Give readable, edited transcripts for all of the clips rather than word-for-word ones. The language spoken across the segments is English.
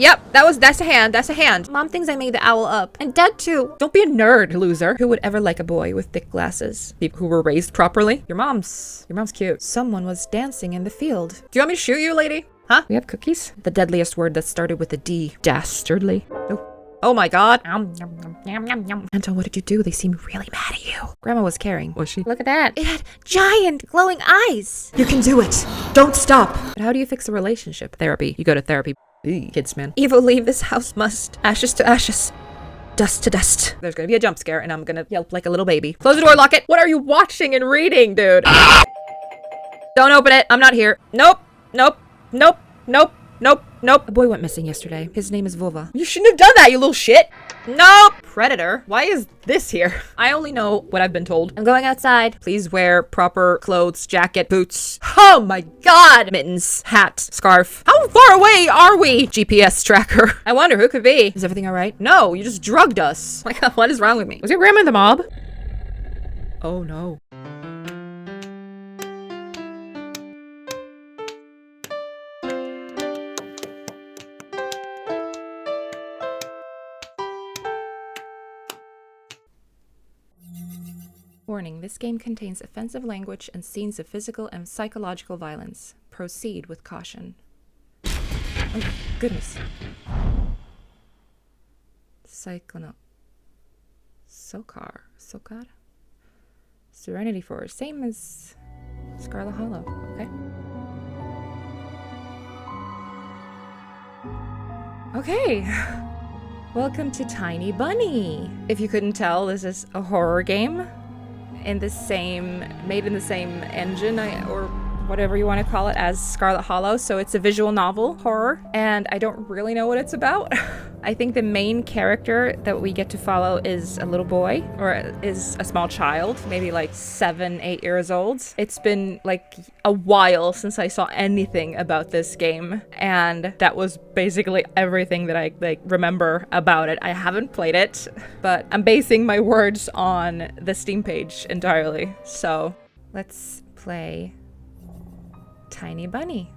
Yep, that's a hand. That's a hand. Mom thinks I made the owl up. And Dad too. Don't be a nerd, loser. Who would ever like a boy with thick glasses? People who were raised properly? Your mom's cute. Someone was dancing in the field. Do you want me to shoot you, lady? Huh? We have cookies? The deadliest word that started with a D. Dastardly. Oh my god. Anton, what did you do? They seem really mad at you. Grandma was caring. Was she? Look at that. It had giant glowing eyes. You can do it. Don't stop. But how do you fix a relationship? Therapy. You go to therapy. Kids, man. Evil leave this house must. Ashes to ashes. Dust to dust. There's gonna be a jump scare and I'm gonna yelp like a little baby. Close the door, lock it. What are you watching and reading, dude? Don't open it. I'm not here. Nope. Nope. Nope. Nope. Nope. Nope. A boy went missing yesterday. His name is Vova. You shouldn't have done that, you little shit. Nope. Predator. Why is this here? I only know what I've been told. I'm going outside. Please wear proper clothes, jacket, boots. Oh my god. Mittens, hat, scarf. How far away are we? GPS tracker. I wonder who could be. Is everything all right? No, you just drugged us. Oh my god, what is wrong with me? Was your grandma in the mob? Oh no. Warning, this game contains offensive language and scenes of physical and psychological violence. Proceed with caution. Oh, goodness. Sokar? Serenity Force. Same as Scarlet Hollow. Okay. Okay. Welcome to Tiny Bunny. If you couldn't tell, this is a horror game. Made in the same engine or whatever you want to call it as Scarlet Hollow. So it's a visual novel horror and I don't really know what it's about. I think the main character that we get to follow is a little boy or is a small child, maybe like 7, 8 years old. It's been like a while since I saw anything about this game and that was basically everything that I remember about it. I haven't played it, but I'm basing my words on the Steam page entirely. So let's play Tiny Bunny.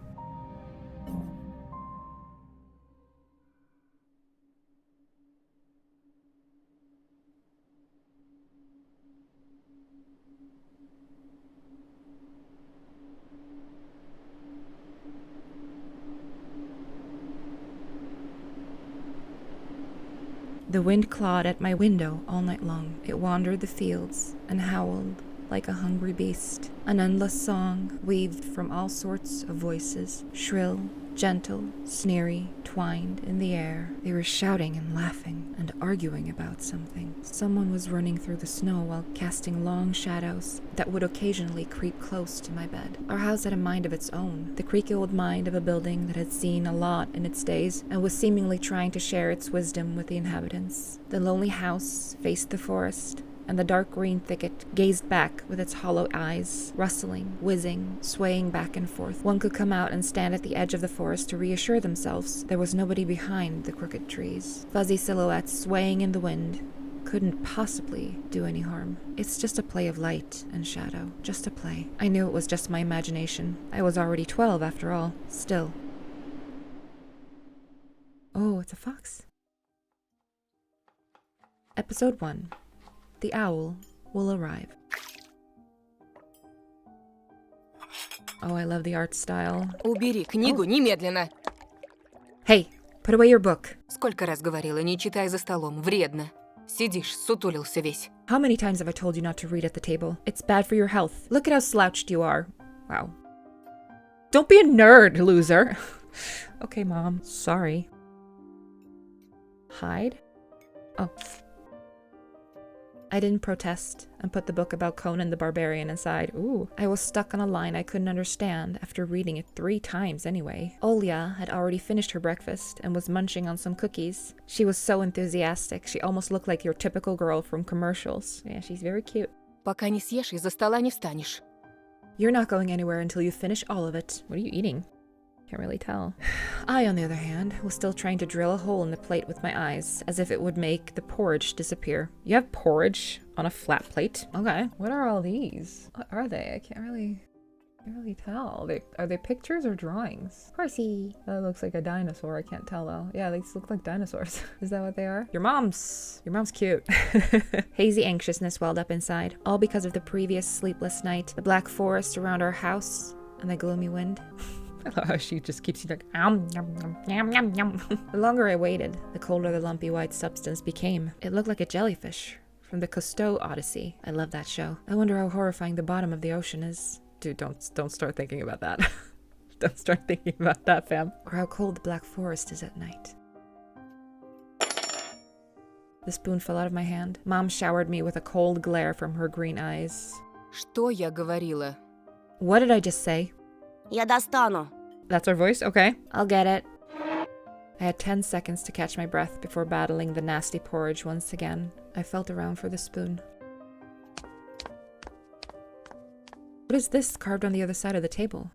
The wind clawed at my window all night long. It wandered the fields and howled like a hungry beast. An endless song weaved from all sorts of voices, shrill, gentle, sneery, twined in the air. They were shouting and laughing and arguing about something. Someone was running through the snow while casting long shadows that would occasionally creep close to my bed. Our house had a mind of its own, the creaky old mind of a building that had seen a lot in its days and was seemingly trying to share its wisdom with the inhabitants. The lonely house faced the forest, and the dark green thicket gazed back with its hollow eyes, rustling, whizzing, swaying back and forth. One could come out and stand at the edge of the forest to reassure themselves there was nobody behind the crooked trees. Fuzzy silhouettes swaying in the wind couldn't possibly do any harm. It's just a play of light and shadow. Just a play. I knew it was just my imagination. I was already 12 after all. Still. Oh, it's a fox. Episode 1. The owl will arrive. Oh, I love the art style. Убери книгу немедленно. Hey, put away your book. Сколько раз говорила, не читай за столом, вредно. Сидишь, сутулился весь. How many times have I told you not to read at the table? It's bad for your health. Look at how slouched you are. Wow. Don't be a nerd, loser. Okay, Mom. Sorry. Hide? Oh. I didn't protest and put the book about Conan the Barbarian inside. Ooh. I was stuck on a line I couldn't understand after reading it 3 times anyway. Olya had already finished her breakfast and was munching on some cookies. She was so enthusiastic. She almost looked like your typical girl from commercials. Yeah, she's very cute. Пока не съешь, из-за стола не встанешь. You're not going anywhere until you finish all of it. What are you eating? Can't really tell. I, on the other hand, was still trying to drill a hole in the plate with my eyes, as if it would make the porridge disappear. You have porridge on a flat plate? Okay. What are all these? What are they? I can't really... Can't really tell. Are they pictures or drawings? Horsey. That looks like a dinosaur. I can't tell though. Yeah, they look like dinosaurs. Is that what they are? Your mom's cute. Hazy anxiousness welled up inside, all because of the previous sleepless night, the black forest around our house, and the gloomy wind. I love how she just keeps like, yum, yum, yum, yum, yum. The longer I waited, the colder the lumpy white substance became. It looked like a jellyfish from the Cousteau Odyssey. I love that show. I wonder how horrifying the bottom of the ocean is. Dude, don't start thinking about that. Don't start thinking about that, fam. Or how cold the black forest is at night. The spoon fell out of my hand. Mom showered me with a cold glare from her green eyes. Что я говорила? What did I just say? Я достану. That's our voice? Okay. I'll get it. I had 10 seconds to catch my breath before battling the nasty porridge once again. I felt around for the spoon. What is this carved on the other side of the table?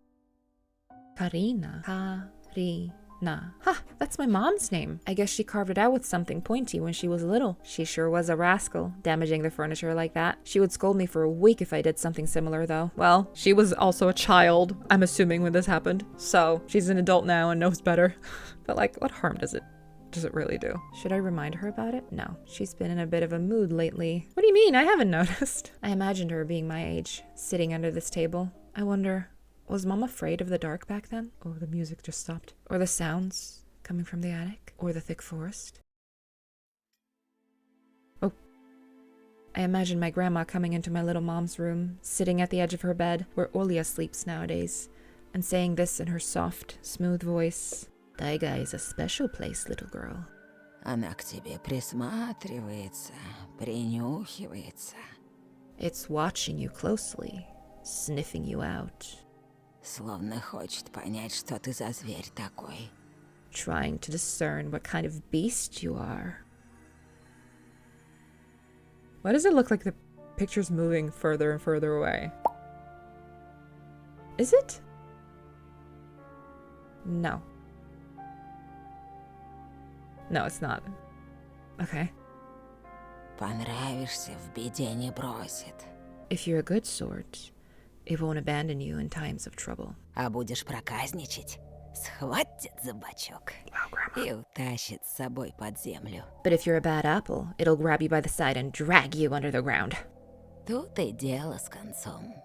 Karina. Karina. Ha! That's my mom's name. I guess she carved it out with something pointy when she was little. She sure was a rascal, damaging the furniture like that. She would scold me for a week if I did something similar, though. Well, she was also a child, I'm assuming, when this happened. So, she's an adult now and knows better. But like, what harm does it really do? Should I remind her about it? No. She's been in a bit of a mood lately. What do you mean? I haven't noticed. I imagined her being my age, sitting under this table. I wonder, was Mom afraid of the dark back then? Or the music just stopped? Or the sounds coming from the attic? Or the thick forest? Oh. I imagined my grandma coming into my little mom's room, sitting at the edge of her bed, where Olia sleeps nowadays, and saying this in her soft, smooth voice. Taiga is a special place, little girl. Она к тебе присматривается, принюхивается. It's watching you closely, sniffing you out. Словно хочет понять, что ты за зверь такой. Trying to discern what kind of beast you are. Why does it look like the picture's moving further and further away? Is it? No. No, it's not. Okay. Понравишься, в беде не бросит. If you're a good sort, it won't abandon you in times of trouble. А будешь проказничать, схватит за бочок и утащит с собой под землю. But if you're a bad apple, it'll grab you by the side and drag you under the ground. Тут и дело с концом.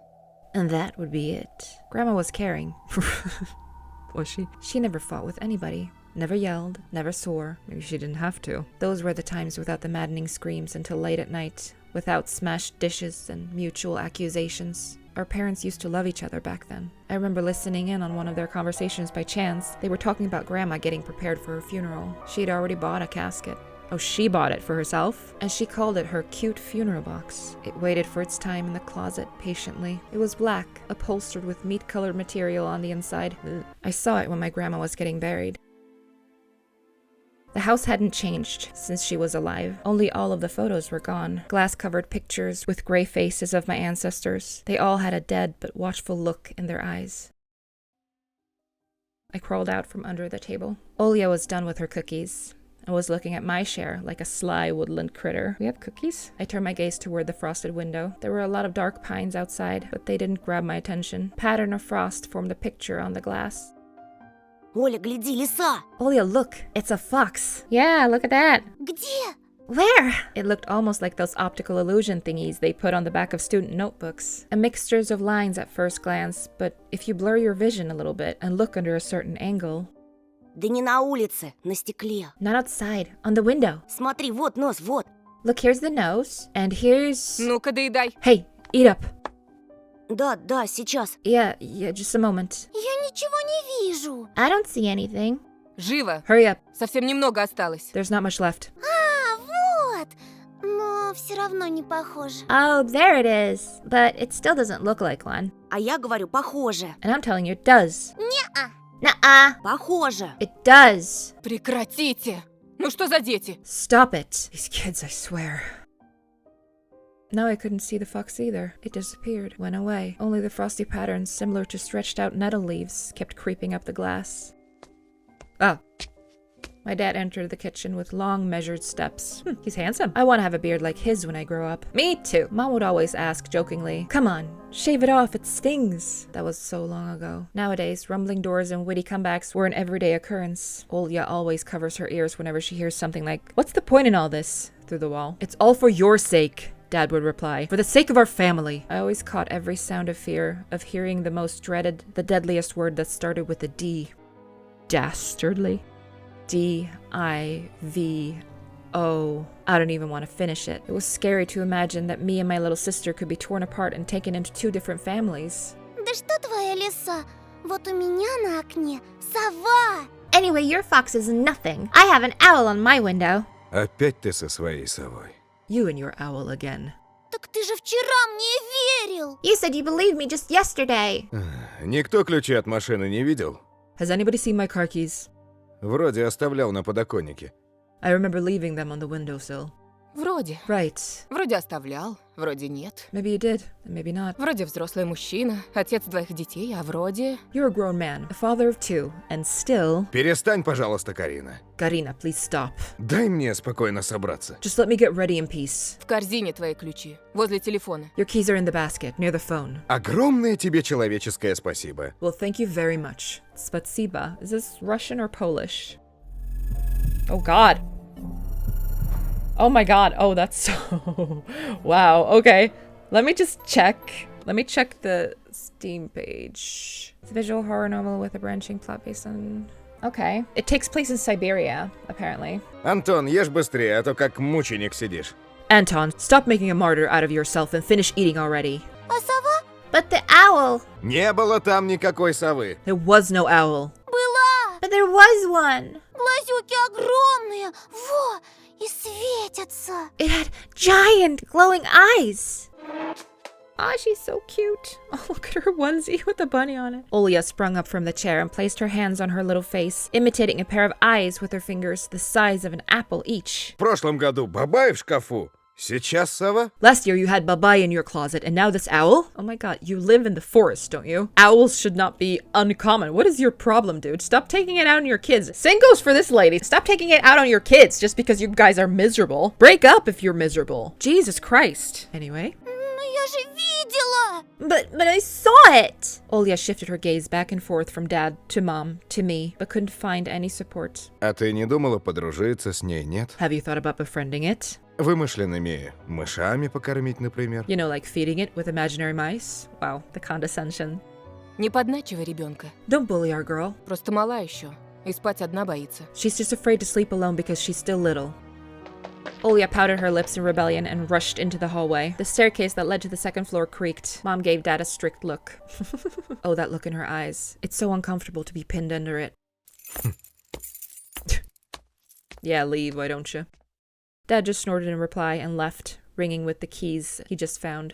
And that would be it. Grandma was caring. Was she? She never fought with anybody. Never yelled, never swore. Maybe she didn't have to. Those were the times without the maddening screams until late at night, without smashed dishes and mutual accusations. Our parents used to love each other back then. I remember listening in on one of their conversations by chance. They were talking about Grandma getting prepared for her funeral. She'd already bought a casket. Oh, she bought it for herself? And she called it her cute funeral box. It waited for its time in the closet patiently. It was black, upholstered with meat-colored material on the inside. I saw it when my grandma was getting buried. The house hadn't changed since she was alive. Only all of the photos were gone. Glass-covered pictures with gray faces of my ancestors. They all had a dead but watchful look in their eyes. I crawled out from under the table. Olia was done with her cookies. I was looking at my share like a sly woodland critter. We have cookies? I turned my gaze toward the frosted window. There were a lot of dark pines outside, but they didn't grab my attention. Pattern of frost formed a picture on the glass. Оля, гляди, лиса! Olia, look! It's a fox! Yeah, look at that! Где? Where? It looked almost like those optical illusion thingies they put on the back of student notebooks. A mixtures of lines at first glance, but if you blur your vision a little bit and look under a certain angle... Да не на улице, на стекле. Not outside, on the window. Смотри, вот нос, вот. Look, here's the nose, and here's... Ну-ка, доедай. Hey, eat up. Да, сейчас. Yeah, just a moment. Я ничего не вижу. I don't see anything. Живо. Hurry up. Совсем немного осталось. There's not much left. А, вот. Но все равно не похоже. Oh, there it is. But it still doesn't look like one. А я говорю, похоже. And I'm telling you, it does. Не-а. Nuh-uh. Похоже. It does. Прекратите. Ну что за дети? Stop it. These kids, I swear. Now I couldn't see the fox either. It disappeared, went away. Only the frosty patterns, similar to stretched out nettle leaves, kept creeping up the glass. Oh. My dad entered the kitchen with long, measured steps. He's handsome. I want to have a beard like his when I grow up. Me too. Mom would always ask jokingly, "Come on, shave it off, it stings." That was so long ago. Nowadays, rumbling doors and witty comebacks were an everyday occurrence. Olya always covers her ears whenever she hears something like, "What's the point in all this?" through the wall. "It's all for your sake," Dad would reply. "For the sake of our family." I always caught every sound of fear, of hearing the most dreaded, the deadliest word that started with a D. Dastardly. D-I-V-O. I don't even want to finish it. It was scary to imagine that me and my little sister could be torn apart and taken into 2 different families. Да что твоя лиса? Вот у меня на окне сова. Anyway, your fox is nothing. I have an owl on my window. Опять ты со своей совой. You and your owl again. Так ты же вчера мне верил. You said you believed me just yesterday. Никто ключи от машины не видел? Has anybody seen my car keys? Вроде оставлял на подоконнике. I remember leaving them on the windowsill. Вроде. Right. Вроде оставлял, вроде нет. Maybe you did, and maybe not. Вроде взрослый мужчина, отец 2 детей, а вроде... You're a grown man, a father of 2, and still... Перестань, пожалуйста, Карина. Karina, please stop. Дай мне спокойно собраться. Just let me get ready in peace. В корзине твои ключи, возле телефона. Your keys are in the basket, near the phone. Огромное тебе человеческое спасибо. Well, thank you very much. Spatsiba. Is this Russian or Polish? Oh god. Oh my god. Oh, that's so... Wow. Okay. Let me just check. Let me check the Steam page. It's a visual horror novel with a branching plot based on... Okay. It takes place in Siberia, apparently. Антон, ешь быстрее, а то как мученик сидишь. Anton, stop making a martyr out of yourself and finish eating already. А сова? But the owl. Не было там никакой совы. There was no owl. Была. But there was one. Глазюки огромные. Во, и светятся. It had giant glowing eyes. Ah, she's so cute. Oh, look at her onesie with the bunny on it. Olya sprung up from the chair and placed her hands on her little face, imitating a pair of eyes with her fingers the size of an apple each. В прошлом году бабай в шкафу. Сейчас сова? Last year you had babai in your closet, and now this owl? Oh my god, you live in the forest, don't you? Owls should not be uncommon. What is your problem, dude? Stop taking it out on your kids. Same goes for this lady. Stop taking it out on your kids just because you guys are miserable. Break up if you're miserable. Jesus Christ. Anyway. Но я же видела. But I saw it. Olya shifted her gaze back and forth from Dad to Mom to me, but couldn't find any support. А ты не думала подружиться с ней, нет? Have you thought about befriending it? Вымышленными мышами покормить, например. You know, like feeding it with imaginary mice? Wow, the condescension. Не подначивай ребенка. Don't bully our girl. Просто мала еще. И спать одна боится. She's just afraid to sleep alone because she's still little. Olya pouted her lips in rebellion and rushed into the hallway. The staircase that led to the 2nd floor creaked. Mom gave Dad a strict look. Oh, that look in her eyes. It's so uncomfortable to be pinned under it. Yeah, leave, why don't you? Dad just snorted in reply and left, ringing with the keys he just found.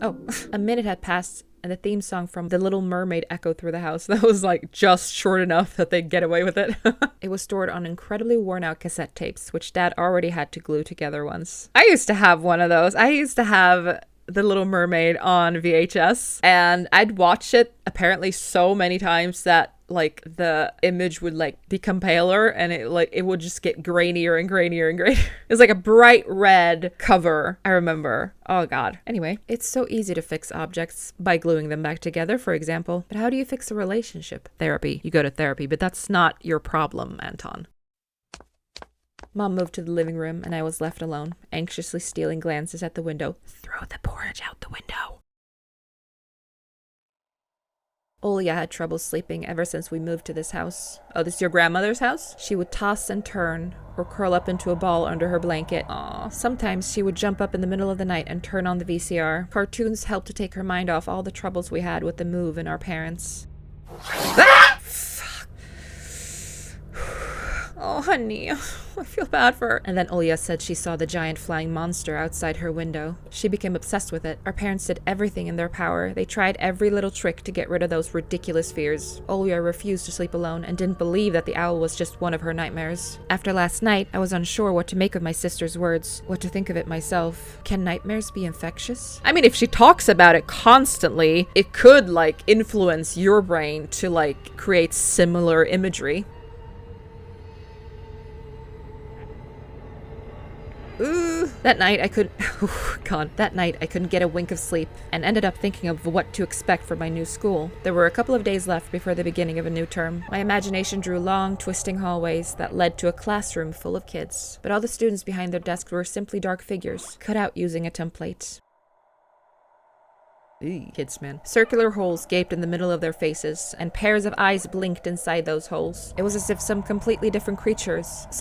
Oh, a minute had passed and the theme song from The Little Mermaid echoed through the house. That was like just short enough that they'd get away with it. It was stored on incredibly worn out cassette tapes, which Dad already had to glue together once. I used to have one of those. I used to have The Little Mermaid on VHS, and I'd watch it apparently so many times that like the image would like become paler and it would just get grainier and grainier and grainier. It was like a bright red cover, I remember. Oh god. Anyway, it's so easy to fix objects by gluing them back together, for example. But how do you fix a relationship? Therapy. You go to therapy, but that's not your problem, Anton. Mom moved to the living room and I was left alone, anxiously stealing glances at the window. Throw the porridge out the window. Olya had trouble sleeping ever since we moved to this house. Oh, this is your grandmother's house? She would toss and turn, or curl up into a ball under her blanket. Aw. Sometimes she would jump up in the middle of the night and turn on the VCR. Cartoons helped to take her mind off all the troubles we had with the move and our parents. Ah! Fuck. Oh, honey. I feel bad for her. And then Olya said she saw the giant flying monster outside her window. She became obsessed with it. Our parents did everything in their power. They tried every little trick to get rid of those ridiculous fears. Olya refused to sleep alone and didn't believe that the owl was just one of her nightmares. After last night, I was unsure what to make of my sister's words, what to think of it myself. Can nightmares be infectious? I mean, if she talks about it constantly, it could, like, influence your brain to, like, create similar imagery. That night I couldn't that night I couldn't get a wink of sleep and ended up thinking of what to expect from my new school. There were a couple of days left before the beginning of a new term. My imagination drew long, twisting hallways that led to a classroom full of kids. But all the students behind their desks were simply dark figures, cut out using a template. Kids, man. Circular holes gaped in the middle of their faces, and pairs of eyes blinked inside those holes. It was as if some completely different creatures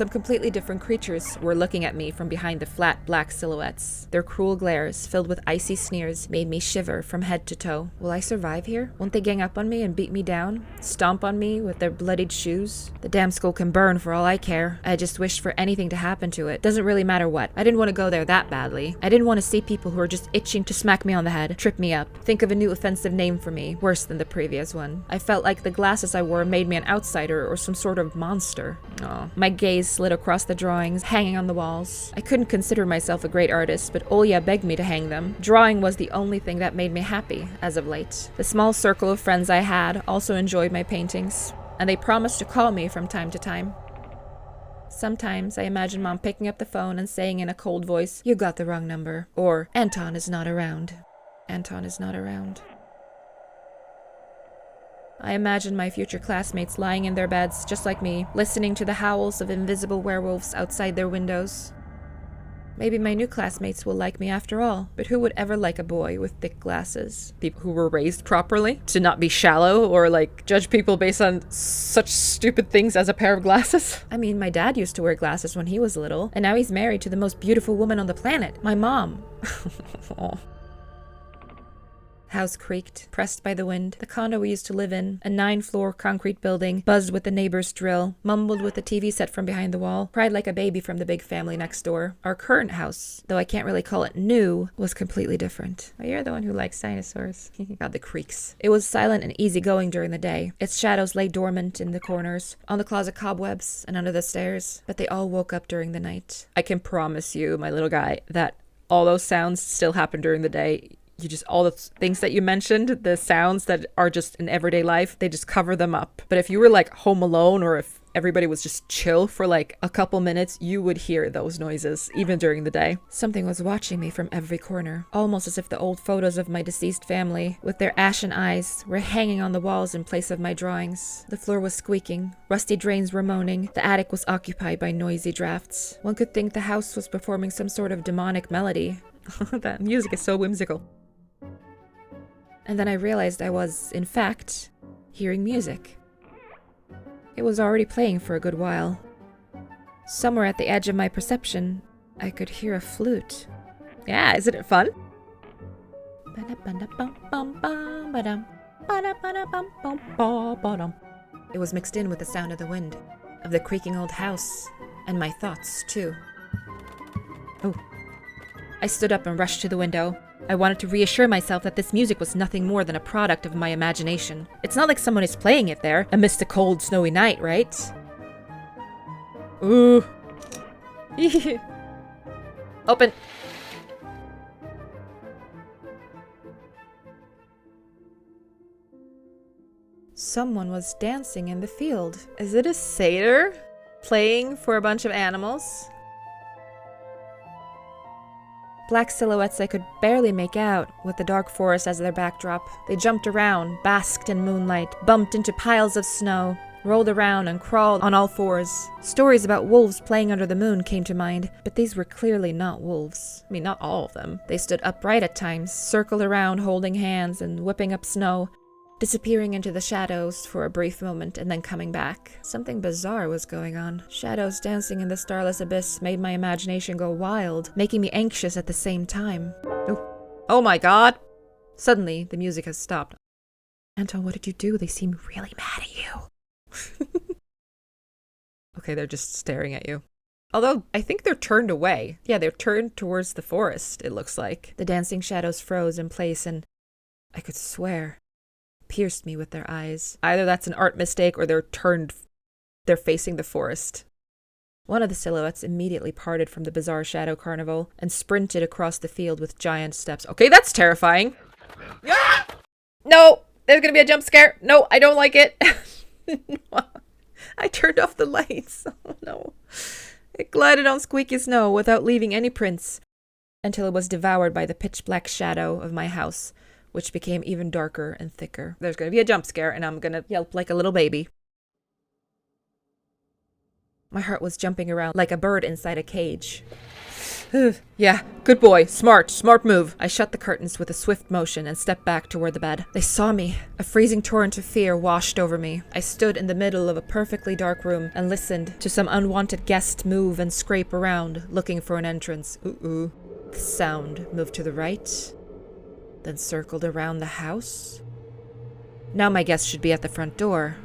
were looking at me from behind the flat black silhouettes. Their cruel glares, filled with icy sneers, made me shiver from head to toe. Will I survive here? Won't they gang up on me and beat me down? Stomp on me with their bloodied shoes? The damn school can burn for all I care. I just wished for anything to happen to it. Doesn't really matter what. I didn't want to go there that badly. I didn't want to see people who were just itching to smack me on the head, trip me up. Think of a new offensive name for me, worse than the previous one. I felt like the glasses I wore made me an outsider or some sort of monster. Oh. My gaze slid across the drawings hanging on the walls. I couldn't consider myself a great artist, but Olya begged me to hang them. Drawing was the only thing that made me happy, as of late. The small circle of friends I had also enjoyed my paintings, and they promised to call me from time to time. Sometimes I imagine Mom picking up the phone and saying in a cold voice, "You got the wrong number," or "Anton is not around." Anton is not around. I imagine my future classmates lying in their beds, just like me, listening to the howls of invisible werewolves outside their windows. Maybe my new classmates will like me after all, but who would ever like a boy with thick glasses? People who were raised properly? To not be shallow or, judge people based on such stupid things as a pair of glasses? I mean, my dad used to wear glasses when he was little, and now he's married to the most beautiful woman on the planet, my mom. Oh. House creaked, pressed by the wind. The condo we used to live in, a 9-floor concrete building, buzzed with the neighbor's drill, mumbled with the TV set from behind the wall, cried like a baby from the big family next door. Our current house, though I can't really call it new, was completely different. Oh, you're the one who likes dinosaurs. God, the creaks. It was silent and easygoing during the day. Its shadows lay dormant in the corners, on the closet cobwebs, and under the stairs, but they all woke up during the night. I can promise you, my little guy, that all those sounds still happen during the day. All the things that you mentioned, the sounds that are just in everyday life, they just cover them up. But if you were home alone, or if everybody was just chill for a couple minutes, you would hear those noises, even during the day. Something was watching me from every corner, almost as if the old photos of my deceased family, with their ashen eyes, were hanging on the walls in place of my drawings. The floor was squeaking, rusty drains were moaning, the attic was occupied by noisy drafts. One could think the house was performing some sort of demonic melody. That music is so whimsical. And then I realized I was, in fact, hearing music. It was already playing for a good while. Somewhere at the edge of my perception, I could hear a flute. Yeah, isn't it fun? It was mixed in with the sound of the wind, of the creaking old house, and my thoughts, too. Oh. I stood up and rushed to the window. I wanted to reassure myself that this music was nothing more than a product of my imagination. It's not like someone is playing it there amidst a cold, snowy night, right? Ooh. Open. Someone was dancing in the field. Is it a satyr playing for a bunch of animals? Black silhouettes I could barely make out, with the dark forest as their backdrop. They jumped around, basked in moonlight, bumped into piles of snow, rolled around and crawled on all fours. Stories about wolves playing under the moon came to mind, but these were clearly not wolves. I mean, not all of them. They stood upright at times, circled around holding hands and whipping up snow, disappearing into the shadows for a brief moment and then coming back. Something bizarre was going on. Shadows dancing in the starless abyss made my imagination go wild, making me anxious at the same time. Oh my god! Suddenly, the music has stopped. Anton, what did you do? They seem really mad at you. Okay, they're just staring at you. Although, I think they're turned away. Yeah, they're turned towards the forest, it looks like. The dancing shadows froze in place and I could swear pierced me with their eyes. Either that's an art mistake or they're facing the forest. One of the silhouettes immediately parted from the bizarre shadow carnival and sprinted across the field with giant steps. Okay, that's terrifying. Ah! No, there's gonna be a jump scare. No, I don't like it. I turned off the lights. Oh no. It glided on squeaky snow without leaving any prints. until it was devoured by the pitch-black shadow of my house, which became even darker and thicker. There's gonna be a jump scare, and I'm gonna yelp like a little baby. My heart was jumping around like a bird inside a cage. Yeah, good boy. Smart move. I shut the curtains with a swift motion and stepped back toward the bed. They saw me. A freezing torrent of fear washed over me. I stood in the middle of a perfectly dark room and listened to some unwanted guest move and scrape around, looking for an entrance. Ooh. The sound moved to the right, then circled around the house. Now my guest should be at the front door.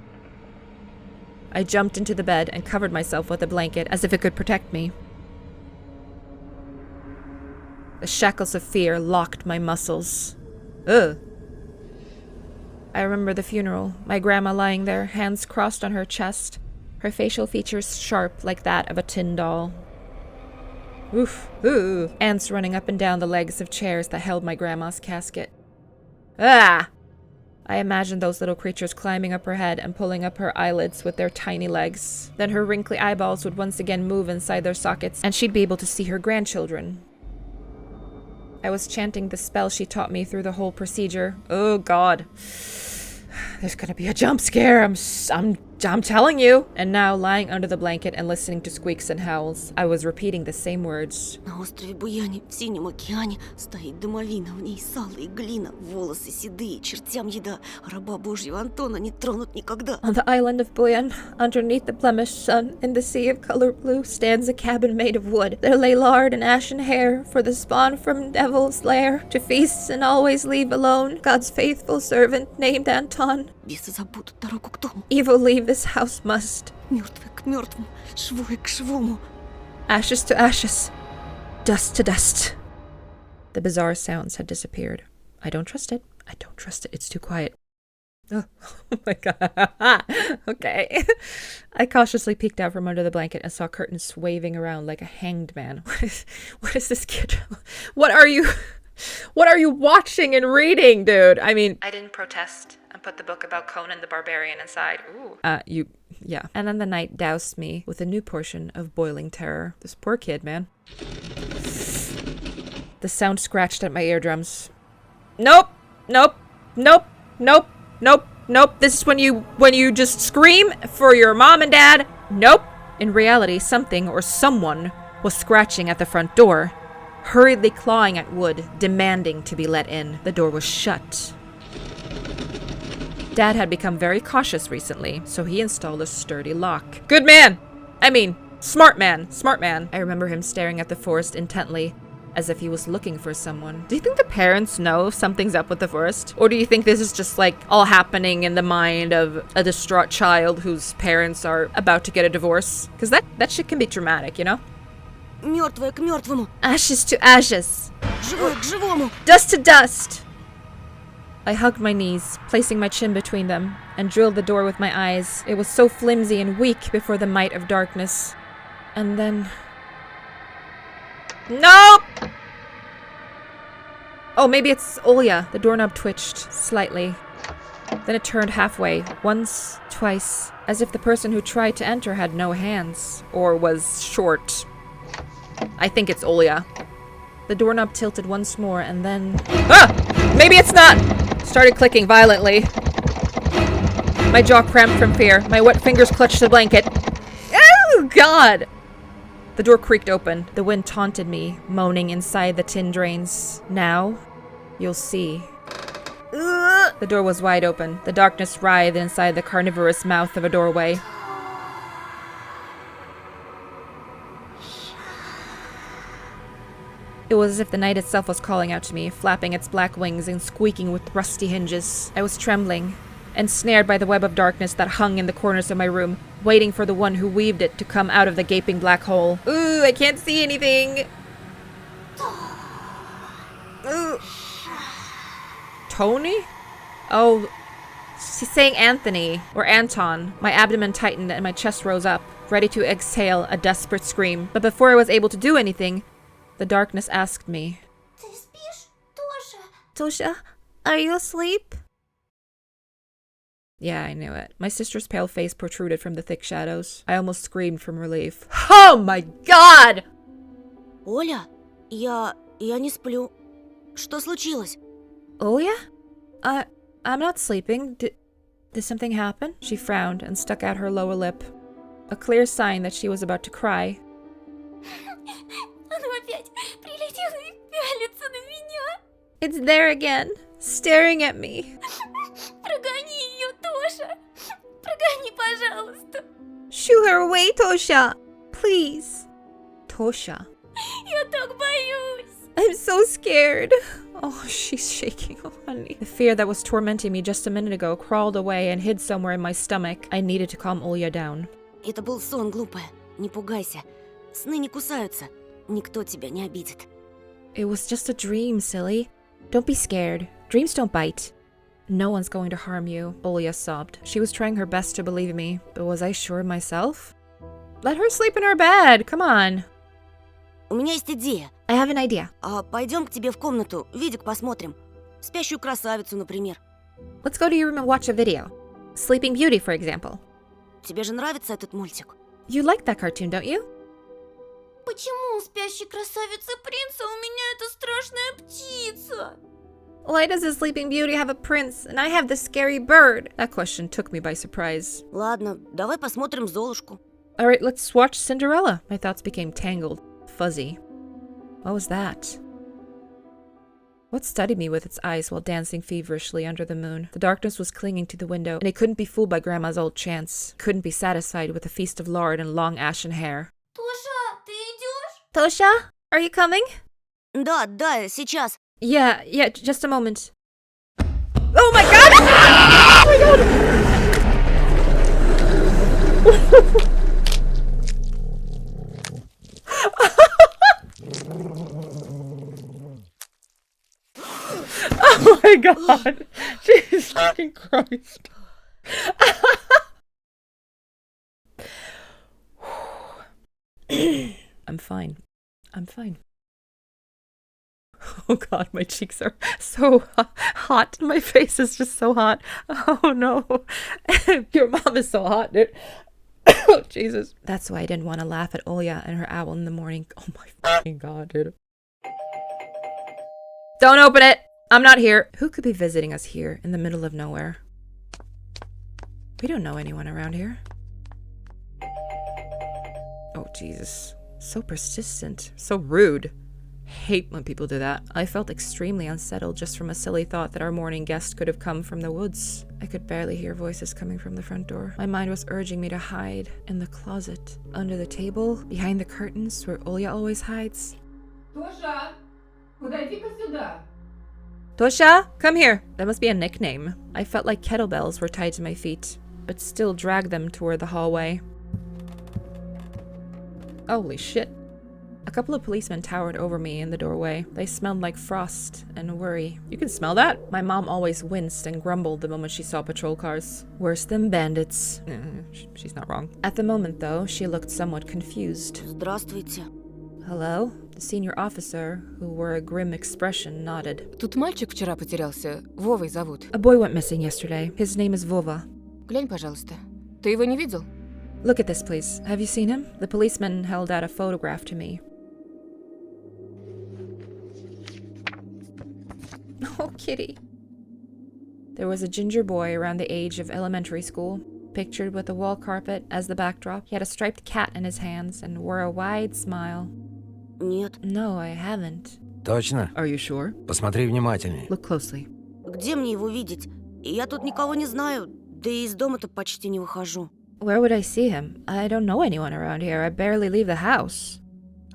I jumped into the bed and covered myself with a blanket as if it could protect me. The shackles of fear locked my muscles. Ugh. I remember the funeral, my grandma lying there, hands crossed on her chest, her facial features sharp like that of a tin doll. Oof. Ooh. Ants running up and down the legs of chairs that held my grandma's casket. Ah! I imagined those little creatures climbing up her head and pulling up her eyelids with their tiny legs. Then her wrinkly eyeballs would once again move inside their sockets, and she'd be able to see her grandchildren. I was chanting the spell she taught me through the whole procedure. Oh God. There's gonna be a jump scare, I'm telling you. And now, lying under the blanket and listening to squeaks and howls, I was repeating the same words. На острове Буяне, в синем океане, стоит домовина, в ней сало и глина, волосы седые, чертям еда, раба Божьего Антона не тронут никогда. On the island of Buyan, underneath the blemished sun, in the sea of color blue, stands a cabin made of wood. There lay lard and ashen hair, for the spawn from devil's lair, to feast and always leave alone, God's faithful servant named Anton. Бесы забудут дорогу к дому. Evil leave this house must. Мертвые к мертвому, живое к живому. Ashes to ashes, dust to dust. The bizarre sounds had disappeared. I don't trust it. It's too quiet. Oh my God. Okay. I cautiously peeked out from under the blanket and saw curtains waving around like a hanged man. What is this kid? What are you watching and reading, dude? I mean, I didn't protest and put the book about Conan the Barbarian inside. Ooh. Yeah. And then the night doused me with a new portion of boiling terror. This poor kid, man. The sound scratched at my eardrums. Nope. This is when you just scream for your mom and dad. Nope. In reality, something or someone was scratching at the front door, hurriedly clawing at wood, demanding to be let in. The door was shut. Dad had become very cautious recently, so he installed a sturdy lock. Good man! I mean, smart man. I remember him staring at the forest intently, as if he was looking for someone. Do you think the parents know something's up with the forest? Or do you think this is just like all happening in the mind of a distraught child whose parents are about to get a divorce? Because that shit can be traumatic, you know? Мертвое к мертвому, Ashes to ashes, живое к живому. dust to dust. I hugged my knees, placing my chin between them, and drilled the door with my eyes. It was so flimsy and weak before the might of darkness. And then... Nope! Oh, maybe it's Olya. The doorknob twitched slightly. Then it turned halfway, once, twice, as if the person who tried to enter had no hands, or was short. I think it's Olya. The doorknob tilted once more, and then... Ah! Maybe it's not! Started clicking violently. My jaw cramped from fear. My wet fingers clutched the blanket. Oh, God! The door creaked open. The wind taunted me, moaning inside the tin drains. Now, you'll see. The door was wide open. The darkness writhed inside the carnivorous mouth of a doorway. It was as if the night itself was calling out to me, flapping its black wings and squeaking with rusty hinges. I was trembling, ensnared by the web of darkness that hung in the corners of my room, waiting for the one who weaved it to come out of the gaping black hole. Ooh, I can't see anything! Ooh. Tony? Oh, she's saying Anthony, or Anton. My abdomen tightened and my chest rose up, ready to exhale a desperate scream. But before I was able to do anything, the darkness asked me, Ты спишь, Тоша? Tosha, are you asleep? Yeah, I knew it. My sister's pale face protruded from the thick shadows. I almost screamed from relief. Oh my God! Оля, я Я не сплю. Что случилось? Olya? I'm not sleeping. Did something happen? She frowned and stuck out her lower lip, a clear sign that she was about to cry. Оно опять прилетело и пялится на меня. It's there again, staring at me. Прогони ее, Тоша. Прогони, пожалуйста. Shoo her away, Tosha! Please. Tosha. Я так боюсь. I'm so scared. Oh, she's shaking. Oh, honey. The fear that was tormenting me just a minute ago crawled away and hid somewhere in my stomach. I needed to calm Olya down. Это был сон, глупая. Не пугайся. Сны не кусаются. Никто тебя не обидит. It was just a dream, silly. Don't be scared. Dreams don't bite. No one's going to harm you, Olya sobbed. She was trying her best to believe me, but was I sure myself? Let her sleep in her bed. Come on. У меня есть идея. I have an idea. Пойдем к тебе в комнату, видик посмотрим. Спящую красавицу, например. Let's go to your room and watch a video. Sleeping Beauty, for example. Тебе же нравится этот мультик? You like that cartoon, don't you? Почему у спящей красавицы принца у меня эта страшная птица? Why does the Sleeping Beauty have a prince and I have the scary bird? That question took me by surprise. Ладно, давай посмотрим Золушку. Alright, let's watch Cinderella. My thoughts became tangled, fuzzy. What was that? What studied me with its eyes while dancing feverishly under the moon? The darkness was clinging to the window, and it couldn't be fooled by Grandma's old chants. Couldn't be satisfied with a feast of lard and long ashen hair. Тоша, ты идешь? Tosha, are you coming? Да, сейчас. Yeah, just a moment. Oh my god! Oh my god! Oh my god! Jesus fucking Christ. I'm fine. Oh god, my cheeks are so hot. My face is just so hot. Oh no. Your mom is so hot, dude. Oh Jesus. That's why I didn't want to laugh at Olya and her owl in the morning. Oh my fucking god, dude. Don't open it! I'm not here. Who could be visiting us here in the middle of nowhere? We don't know anyone around here. Oh Jesus. So persistent. So rude. Hate when people do that. I felt extremely unsettled just from a silly thought that our morning guest could have come from the woods. I could barely hear voices coming from the front door. My mind was urging me to hide in the closet, under the table, behind the curtains where Olya always hides. Тоша, подойди-ка сюда. Tosha, come here. That must be a nickname. I felt like kettlebells were tied to my feet, but still dragged them toward the hallway. Holy shit. A couple of policemen towered over me in the doorway. They smelled like frost and worry. You can smell that? My mom always winced and grumbled the moment she saw patrol cars. Worse than bandits. She's not wrong. At the moment, though, she looked somewhat confused. Здравствуйте. Hello? The senior officer, who wore a grim expression, nodded. Тут мальчик вчера потерялся. Вовой зовут. A boy went missing yesterday. His name is Vova. Глянь, пожалуйста. Ты его не видел? Look at this, please. Have you seen him? The policeman held out a photograph to me. Oh, kitty. There was a ginger boy around the age of elementary school, pictured with a wall carpet as the backdrop. He had a striped cat in his hands and wore a wide smile. Нет. No, I haven't. Точно? Are you sure? Посмотри внимательнее. Look closely. Где мне его видеть? Я тут никого не знаю, да и из дома-то почти не выхожу. Where would I see him? I don't know anyone around here. I barely leave the house.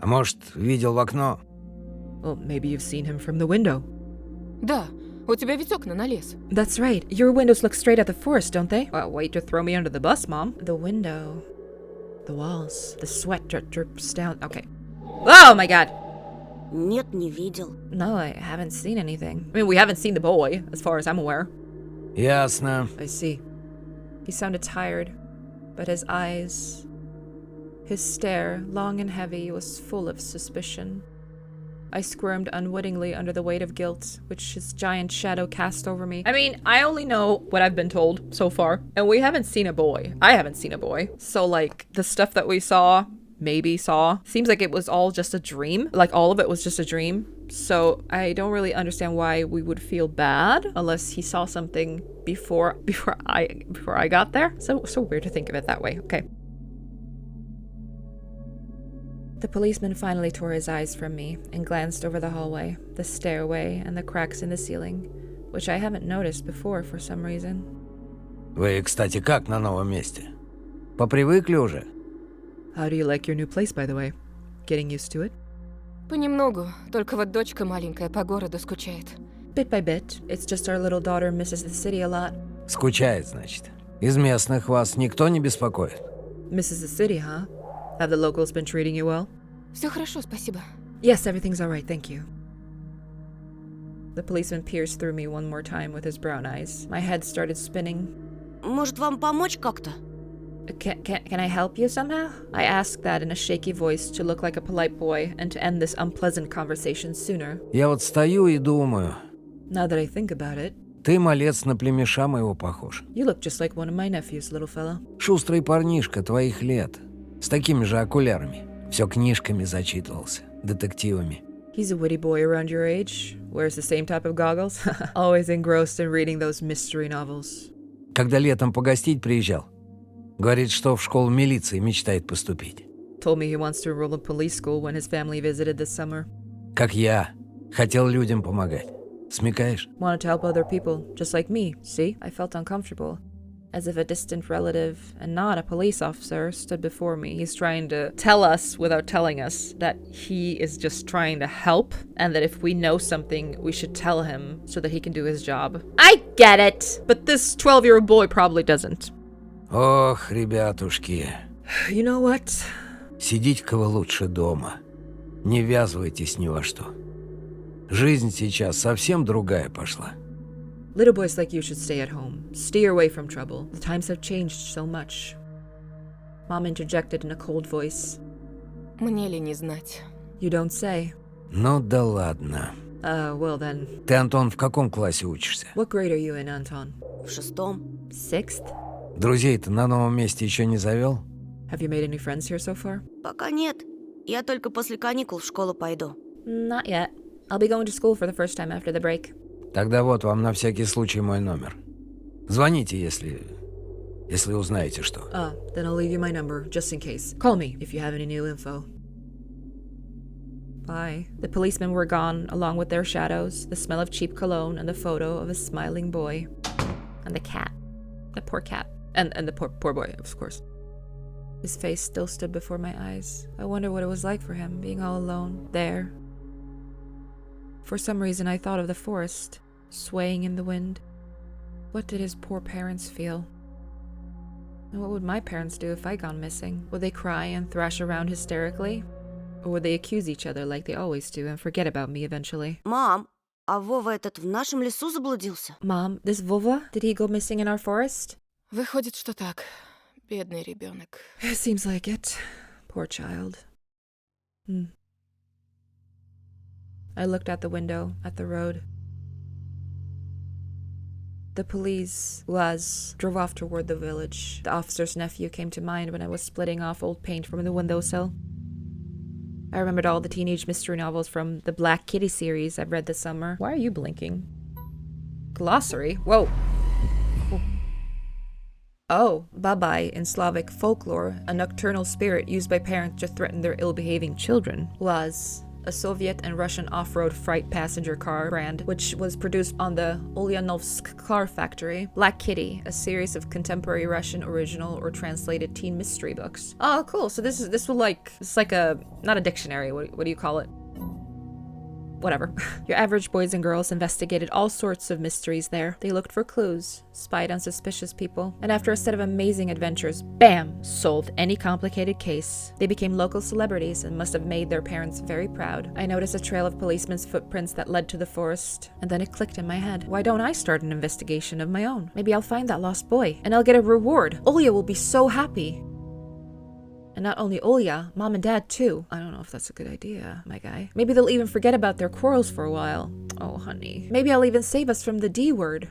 А может, видел в окно? Well, maybe you've seen him from the window. Да, у тебя ведь окна на лес. That's right. Your windows look straight at the forest, don't they? Well, wait to throw me under the bus, Mom. The window. The walls. The sweat drips down. Okay. Oh my god! Нет, не видел. No, I haven't seen anything. I mean, we haven't seen the boy, as far as I'm aware. Ясно. I see. He sounded tired, but his eyes, his stare, long and heavy, was full of suspicion. I squirmed unwittingly under the weight of guilt, which his giant shadow cast over me. I mean, I only know what I've been told so far, and we haven't seen a boy. I haven't seen a boy. So, like, the stuff that we saw maybe saw. Seems like it was all just a dream. Like all of it was just a dream. So I don't really understand why we would feel bad unless he saw something before I got there. So weird to think of it that way. Okay. The policeman finally tore his eyes from me and glanced over the hallway, the stairway, and the cracks in the ceiling, which I haven't noticed before for some reason. Вы, кстати, как на новом месте? Попривыкли уже? How do you like your new place, by the way? Getting used to it? Понемногу, только вот дочка маленькая по городу скучает. Bit by bit. It's just our little daughter misses the city a lot. Скучает, значит. Из местных вас никто не беспокоит? Misses the city, huh? Have the locals been treating you well? Все хорошо, спасибо. Yes, everything's all right, thank you. The policeman pierced through me one more time with his brown eyes. My head started spinning. Может, вам помочь как-то? Can I help you somehow? I asked that in a shaky voice to look like a polite boy and to end this unpleasant conversation sooner. Я вот стою и думаю. Now that I think about it, Ты, малец, на племеша моего похож. you look just like one of my nephews, little fella. Шустрый парнишка твоих лет. С такими же окулярами. Все книжками зачитывался. Детективами. He's a witty boy around your age, wears the same type of goggles, always engrossed in reading those mystery novels. Когда летом погостить приезжал, говорит, что в школу милиции мечтает поступить. Told me he wants to enroll in police school when his family visited this summer. Как я. Хотел людям помогать. Смекаешь? Wanted to help other people, just like me. See? I felt uncomfortable. As if a distant relative, and not a police officer, stood before me. He's trying to tell us, without telling us, that he is just trying to help, and that if we know something, we should tell him so that he can do his job. I get it! But this 12-year-old boy probably doesn't. Ох, ребятушки. You know what? Сидите-ка вы лучше дома. Не ввязывайтесь ни во что. Жизнь сейчас совсем другая пошла. Little boys like you should stay at home. Steer away from trouble. The times have changed so much. Mom interjected in a cold voice. Мне ли не знать? You don't say. Ну да ладно. Well then. Ты, Антон, в каком классе учишься? What grade are you in, Anton? В 6-м. 6th? Друзей-то на новом месте еще не завел? Have you made any friends here so far? Пока нет. Я только после каникул в школу пойду. Not yet. I'll be going to school for the first time after the break. Тогда вот вам на всякий случай мой номер. Звоните, если узнаете что. Then I'll leave you my number, just in case. Call me if you have any new info. Bye. The policemen were gone, along with their shadows, the smell of cheap cologne, and the photo of a smiling boy. And the cat. The poor cat. And the poor boy, of course. His face still stood before my eyes. I wonder what it was like for him, being all alone, there. For some reason, I thought of the forest, swaying in the wind. What did his poor parents feel? And what would my parents do if I gone missing? Would they cry and thrash around hysterically? Or would they accuse each other like they always do and forget about me eventually? Мам, а Вова этот в нашем лесу заблудился? Mom, this Vova, did he go missing in our forest? Выходит, что так. Бедный ребенок. It seems like it. Poor child. I looked out the window, at the road. The police drove off toward the village. The officer's nephew came to mind when I was splitting off old paint from the windowsill. I remembered all the teenage mystery novels from the Black Kitty series I've read this summer. Why are you blinking? Glossary? Whoa. Oh, babai in Slavic folklore, a nocturnal spirit used by parents to threaten their ill-behaving children, was a Soviet and Russian off-road freight passenger car brand, which was produced on the Ulyanovsk car factory. Black Kitty, a series of contemporary Russian original or translated teen mystery books. Oh, cool. So this is like a, not a dictionary. What do you call it? Whatever. Your average boys and girls investigated all sorts of mysteries there. They looked for clues, spied on suspicious people, and after a set of amazing adventures, bam, solved any complicated case. They became local celebrities and must have made their parents very proud. I noticed a trail of policemen's footprints that led to the forest, and then it clicked in my head. Why don't I start an investigation of my own? Maybe I'll find that lost boy, and I'll get a reward. Olya will be so happy. And not only Olya, Mom and Dad too. I don't know if that's a good idea, my guy. Maybe they'll even forget about their quarrels for a while. Oh, honey. Maybe I'll even save us from the D word.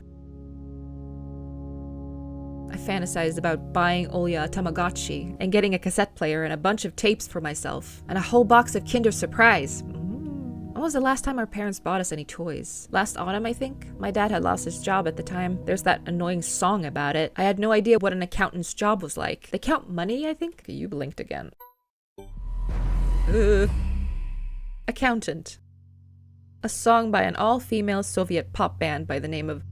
I fantasized about buying Olya a Tamagotchi and getting a cassette player and a bunch of tapes for myself and a whole box of Kinder Surprise. When was the last time our parents bought us any toys? Last autumn, I think? My dad had lost his job at the time. There's that annoying song about it. I had no idea what an accountant's job was like. They count money, I think? You blinked again. Accountant. A song by an all-female Soviet pop band by the name of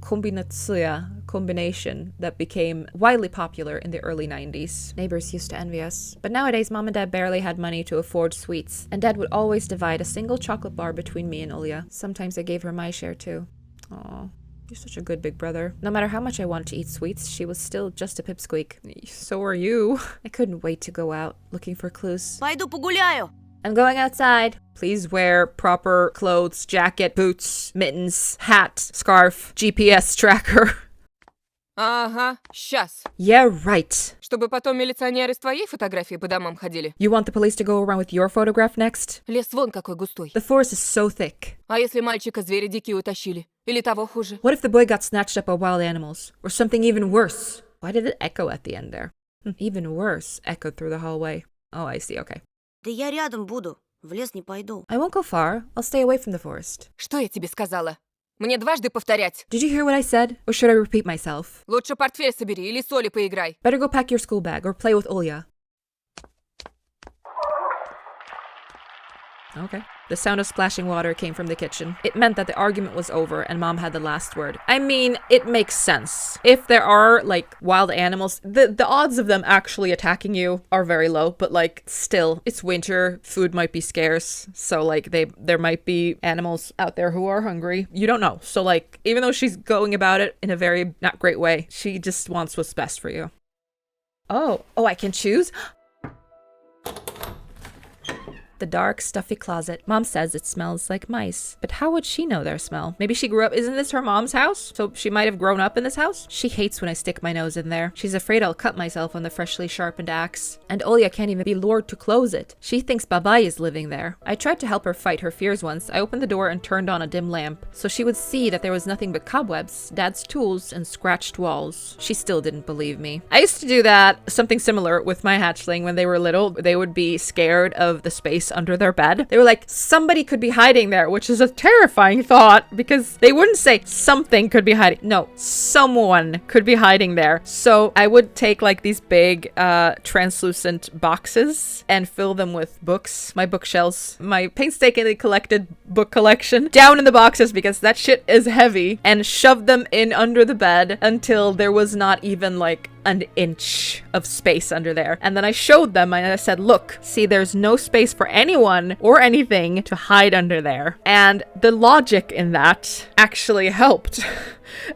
Kombinatsuya, combination, that became widely popular in the early 90s. Neighbors used to envy us. But nowadays, Mom and Dad barely had money to afford sweets, and Dad would always divide a single chocolate bar between me and Olya. Sometimes I gave her my share too. Aw, you're such a good big brother. No matter how much I wanted to eat sweets, she was still just a pipsqueak. So are you. I couldn't wait to go out, looking for clues. Пойду погуляю. I'm going outside. Please wear proper clothes, jacket, boots, mittens, hat, scarf, GPS tracker. Ага, сейчас. Yeah, right. Чтобы потом милиционеры с твоей фотографией по домам ходили. You want the police to go around with your photograph next? Лес вон какой густой. The forest is so thick. А если мальчика звери дикие утащили? Или того хуже? What if the boy got snatched up by wild animals? Or something even worse? Why did it echo at the end there? Even worse echoed through the hallway. Oh, I see, okay. Да я рядом буду. В лес не пойду. I won't go far. I'll stay away from the forest. Что я тебе сказала? Мне дважды повторять. Did you hear what I said? Or should I repeat myself? Лучше портфель собери или соли поиграй. Better go pack your school bag or play with Olya. Okay. The sound of splashing water came from the kitchen. It meant that the argument was over and Mom had the last word. I mean, it makes sense. If there are, like, wild animals, the odds of them actually attacking you are very low, but, like, still, it's winter, food might be scarce, so, like, there might be animals out there who are hungry. You don't know. So, like, even though she's going about it in a very not great way, she just wants what's best for you. Oh, I can choose? The dark, stuffy closet. Mom says it smells like mice. But how would she know their smell? Maybe she grew up... Isn't this her mom's house? So she might have grown up in this house? She hates when I stick my nose in there. She's afraid I'll cut myself on the freshly sharpened axe. And Olya can't even be lured to close it. She thinks Babai is living there. I tried to help her fight her fears once. I opened the door and turned on a dim lamp, so she would see that there was nothing but cobwebs, Dad's tools, and scratched walls. She still didn't believe me. I used to do that, something similar, with my hatchling when they were little. They would be scared of the space under their bed. They were like, somebody could be hiding there, which is a terrifying thought because they wouldn't say something could be hiding. No, someone could be hiding there. So I would take like these big translucent boxes and fill them with books, my bookshelves, my painstakingly collected book collection down in the boxes because that shit is heavy, and shove them in under the bed until there was not even like an inch of space under there. And then I showed them and I said, look, see, there's no space for anyone or anything to hide under there. And the logic in that actually helped.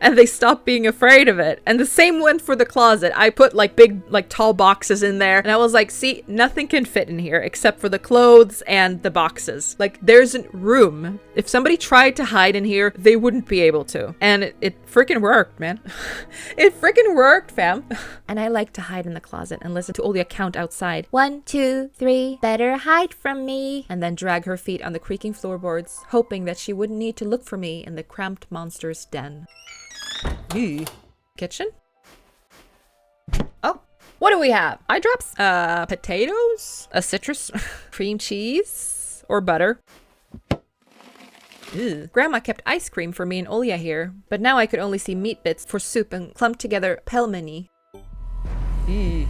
And they stopped being afraid of it. And the same went for the closet. I put like big, like tall boxes in there. And I was like, see, nothing can fit in here except for the clothes and the boxes. Like, there's room. If somebody tried to hide in here, they wouldn't be able to. And it freaking worked, man. It freaking worked, fam. And I like to hide in the closet and listen to Olya count outside. 1, 2, 3. Better hide from me. And then drag her feet on the creaking floorboards, hoping that she wouldn't need to look for me in the cramped monster's den. Ew. Kitchen? Oh, what do we have? Eye drops? Potatoes? A citrus? Cream cheese? Or butter? Ew. Grandma kept ice cream for me and Olya here, but now I could only see meat bits for soup and clumped together pelmeni. Ew.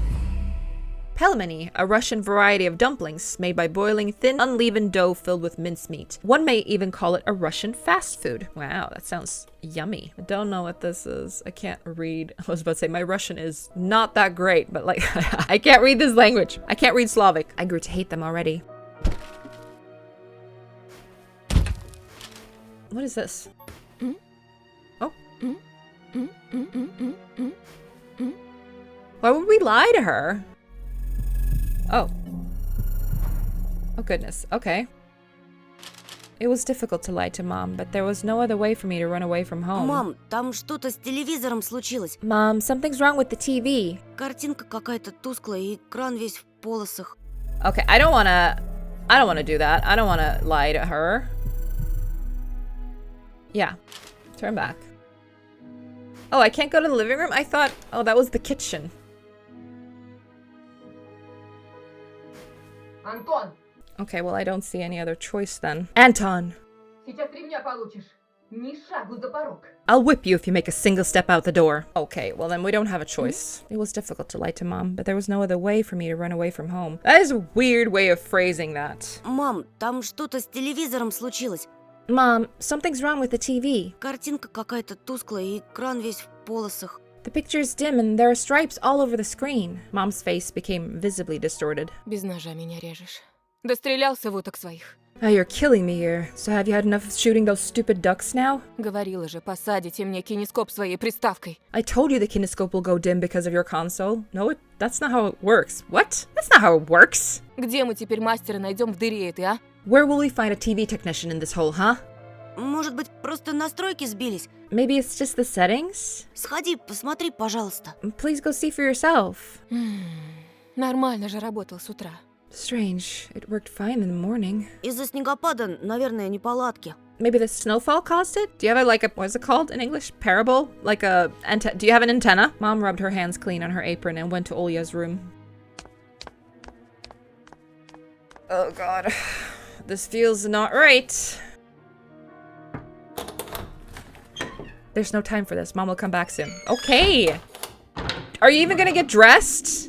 Pelmeni, a Russian variety of dumplings made by boiling thin, unleavened dough filled with mincemeat. One may even call it a Russian fast food. Wow, that sounds yummy. I don't know what this is. I can't read. I was about to say, my Russian is not that great, but like, I can't read this language. I can't read Slavic. I grew to hate them already. What is this? Oh. Why would we lie to her? Oh. Oh goodness, okay. It was difficult to lie to Mom, but there was no other way for me to run away from home. Мам, там что-то с телевизором случилось. Mom, something's wrong with the TV. Картинка какая-то тусклая, и экран весь в полосах. Okay, I don't wanna do that. I don't wanna lie to her. Yeah, turn back. Oh, I can't go to the living room? I thought, oh, that was the kitchen. Антон, Okay, well, I don't see any other choice then. Anton! сейчас ремня получишь. Ни шагу за порог. I'll whip you if you make a single step out the door. Okay, well then we don't have a choice. It was difficult to lie to Mom, but there was no other way for me to run away from home. That is a weird way of phrasing that. Мам, там что-то с телевизором случилось. Mom, something's wrong with the TV. Картинка какая-то тусклая, и экран весь в полосах. The picture's dim and there are stripes all over the screen. Mom's face became visibly distorted. Без ножа меня режешь. Дострелялся в уток своих. Oh, you're killing me here. So have you had enough of shooting those stupid ducks now? Говорила же, посадите мне кинескоп своей приставкой. I told you the kinescope will go dim because of your console. No, that's not how it works. What? That's not how it works. Где мы теперь мастера найдем в дыре этой, а? Where will we find a TV technician in this hole, huh? Может быть, просто настройки сбились? Maybe it's just the settings? Сходи, посмотри, пожалуйста. Please go see for yourself. Нормально же работал с утра. Strange. It worked fine in the morning. Из-за снегопада, наверное, неполадки. Maybe the snowfall caused it? Do you have what's it called in English? Parable? Do you have an antenna? Mom rubbed her hands clean on her apron and went to Olya's room. Oh god. This feels not right. There's no time for this. Mom will come back soon. Okay! Are you even gonna get dressed?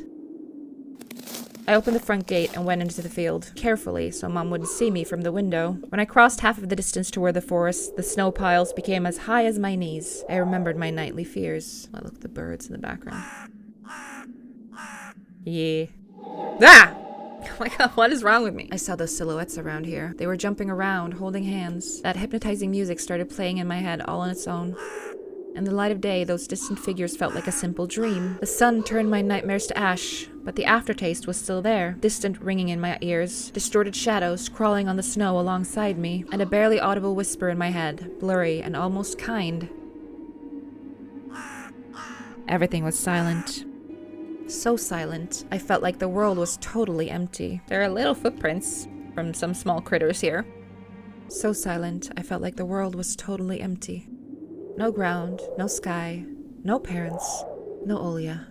I opened the front gate and went into the field, carefully so Mom wouldn't see me from the window. When I crossed half of the distance toward the forest, the snow piles became as high as my knees. I remembered my nightly fears. I looked at the birds in the background. Yeah. Ah! Oh my god, what is wrong with me? I saw those silhouettes around here. They were jumping around, holding hands. That hypnotizing music started playing in my head all on its own. In the light of day, those distant figures felt like a simple dream. The sun turned my nightmares to ash, but the aftertaste was still there, distant ringing in my ears, distorted shadows crawling on the snow alongside me, and a barely audible whisper in my head, blurry and almost kind. Everything was silent. So silent, I felt like the world was totally empty. There are little footprints from some small critters here. So silent, I felt like the world was totally empty. No ground, no sky, no parents, no Olya.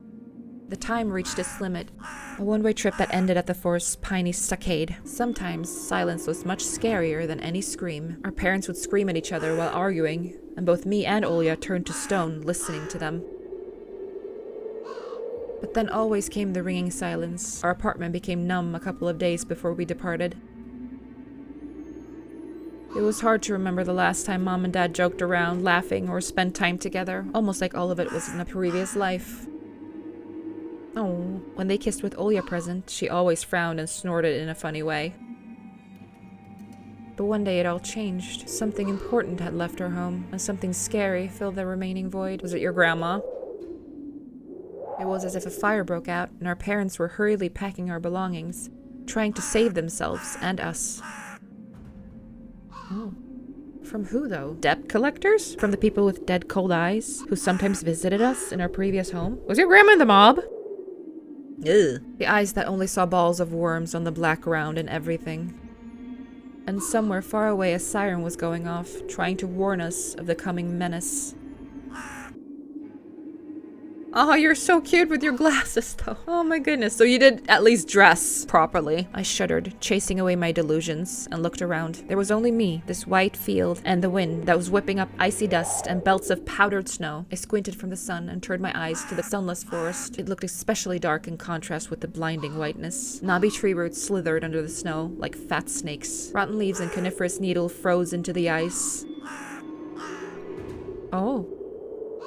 The time reached its limit, a one-way trip that ended at the forest's piney stockade. Sometimes, silence was much scarier than any scream. Our parents would scream at each other while arguing, and both me and Olya turned to stone listening to them. But then always came the ringing silence. Our apartment became numb a couple of days before we departed. It was hard to remember the last time Mom and Dad joked around, laughing, or spent time together, almost like all of it was in a previous life. Oh, when they kissed with Olya present, she always frowned and snorted in a funny way. But one day it all changed. Something important had left our home, and something scary filled the remaining void. Was it your grandma? It was as if a fire broke out, and our parents were hurriedly packing our belongings, trying to save themselves and us. Oh. From who, though? Debt collectors? From the people with dead cold eyes, who sometimes visited us in our previous home? Was your grandma in the mob? Ugh. The eyes that only saw balls of worms on the black ground and everything. And somewhere far away a siren was going off, trying to warn us of the coming menace. Oh, you're so cute with your glasses, though. Oh my goodness. So you did at least dress properly. I shuddered, chasing away my delusions, and looked around. There was only me, this white field, and the wind that was whipping up icy dust and belts of powdered snow. I squinted from the sun and turned my eyes to the sunless forest. It looked especially dark in contrast with the blinding whiteness. Knobby tree roots slithered under the snow like fat snakes. Rotten leaves and coniferous needles froze into the ice. Oh.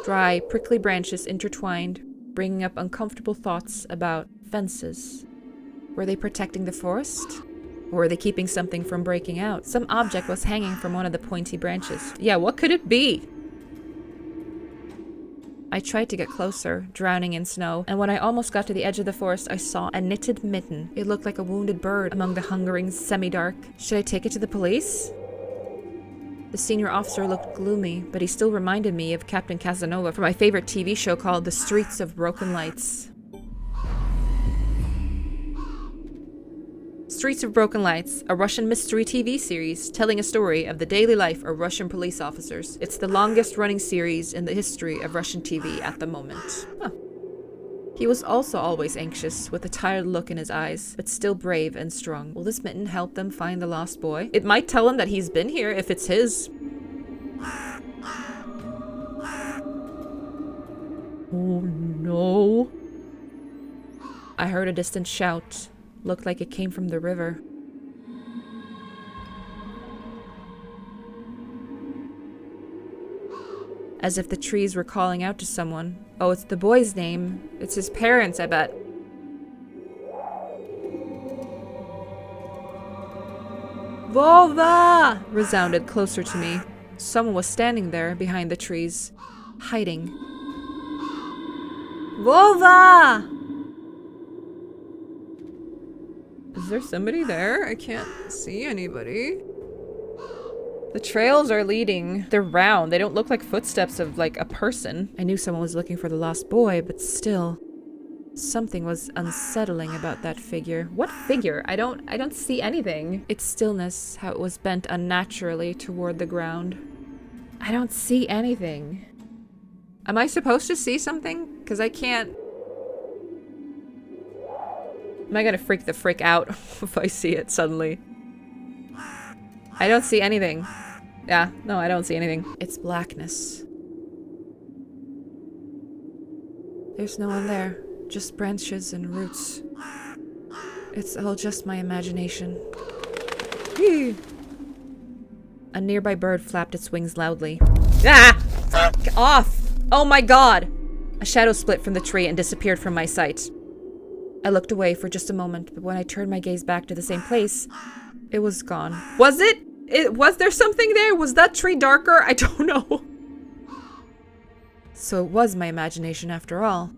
Dry, prickly branches intertwined, bringing up uncomfortable thoughts about fences. Were they protecting the forest? Or were they keeping something from breaking out? Some object was hanging from one of the pointy branches. Yeah, what could it be? I tried to get closer, drowning in snow, and when I almost got to the edge of the forest, I saw a knitted mitten. It looked like a wounded bird among the hungering semi-dark. Should I take it to the police? The senior officer looked gloomy, but he still reminded me of Captain Casanova from my favorite TV show called The Streets of Broken Lights. Streets of Broken Lights, a Russian mystery TV series telling a story of the daily life of Russian police officers. It's the longest running series in the history of Russian TV at the moment. Huh. He was also always anxious, with a tired look in his eyes, but still brave and strong. Will this mitten help them find the lost boy? It might tell him that he's been here if it's his. Oh no. I heard a distant shout. Looked like it came from the river. As if the trees were calling out to someone. Oh, it's the boy's name. It's his parents, I bet. Vova! Resounded closer to me. Someone was standing there behind the trees, hiding. Vova! Is there somebody there? I can't see anybody. The trails are leading. They're round. They don't look like footsteps of like a person. I knew someone was looking for the lost boy, but still. Something was unsettling about that figure. What figure? I don't see anything. Its stillness, how it was bent unnaturally toward the ground. I don't see anything. Am I supposed to see something? Because I can't. Am I gonna freak the frick out if I see it suddenly? I don't see anything. Yeah, no, I don't see anything. It's blackness. There's no one there. Just branches and roots. It's all just my imagination. Whee! A nearby bird flapped its wings loudly. Ah! Fuck off! Oh my god! A shadow split from the tree and disappeared from my sight. I looked away for just a moment, but when I turned my gaze back to the same place, it was gone. Was it? Was there something there? Was that tree darker? I don't know. So it was my imagination after all.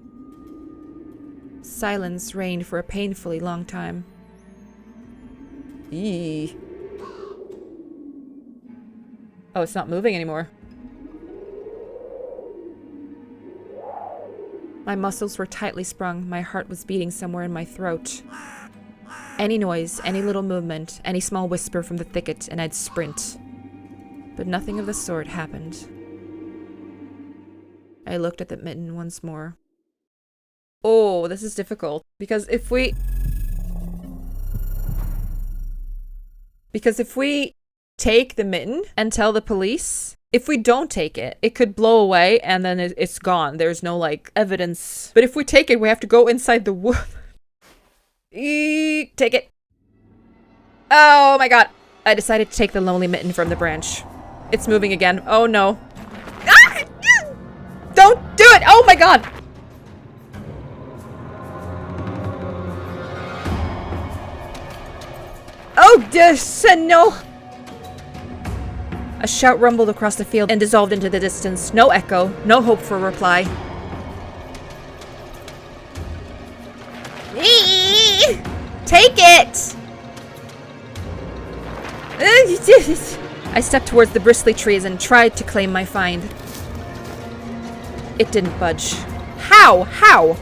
Silence reigned for a painfully long time. Eee. Oh, it's not moving anymore. My muscles were tightly sprung. My heart was beating somewhere in my throat. Any noise, any little movement, any small whisper from the thicket, and I'd sprint. But nothing of the sort happened. I looked at the mitten once more. Oh, this is difficult. Because if we take the mitten and tell the police, if we don't take it, it could blow away and then it's gone. There's no, like, evidence. But if we take it, we have to go inside the wood. Take it. Oh my god. I decided to take the lonely mitten from the branch. It's moving again. Oh no. Ah! Don't do it! Oh my god! Oh, no! A shout rumbled across the field and dissolved into the distance. No echo, no hope for a reply. Take it! I stepped towards the bristly trees and tried to claim my find. It didn't budge. How? How?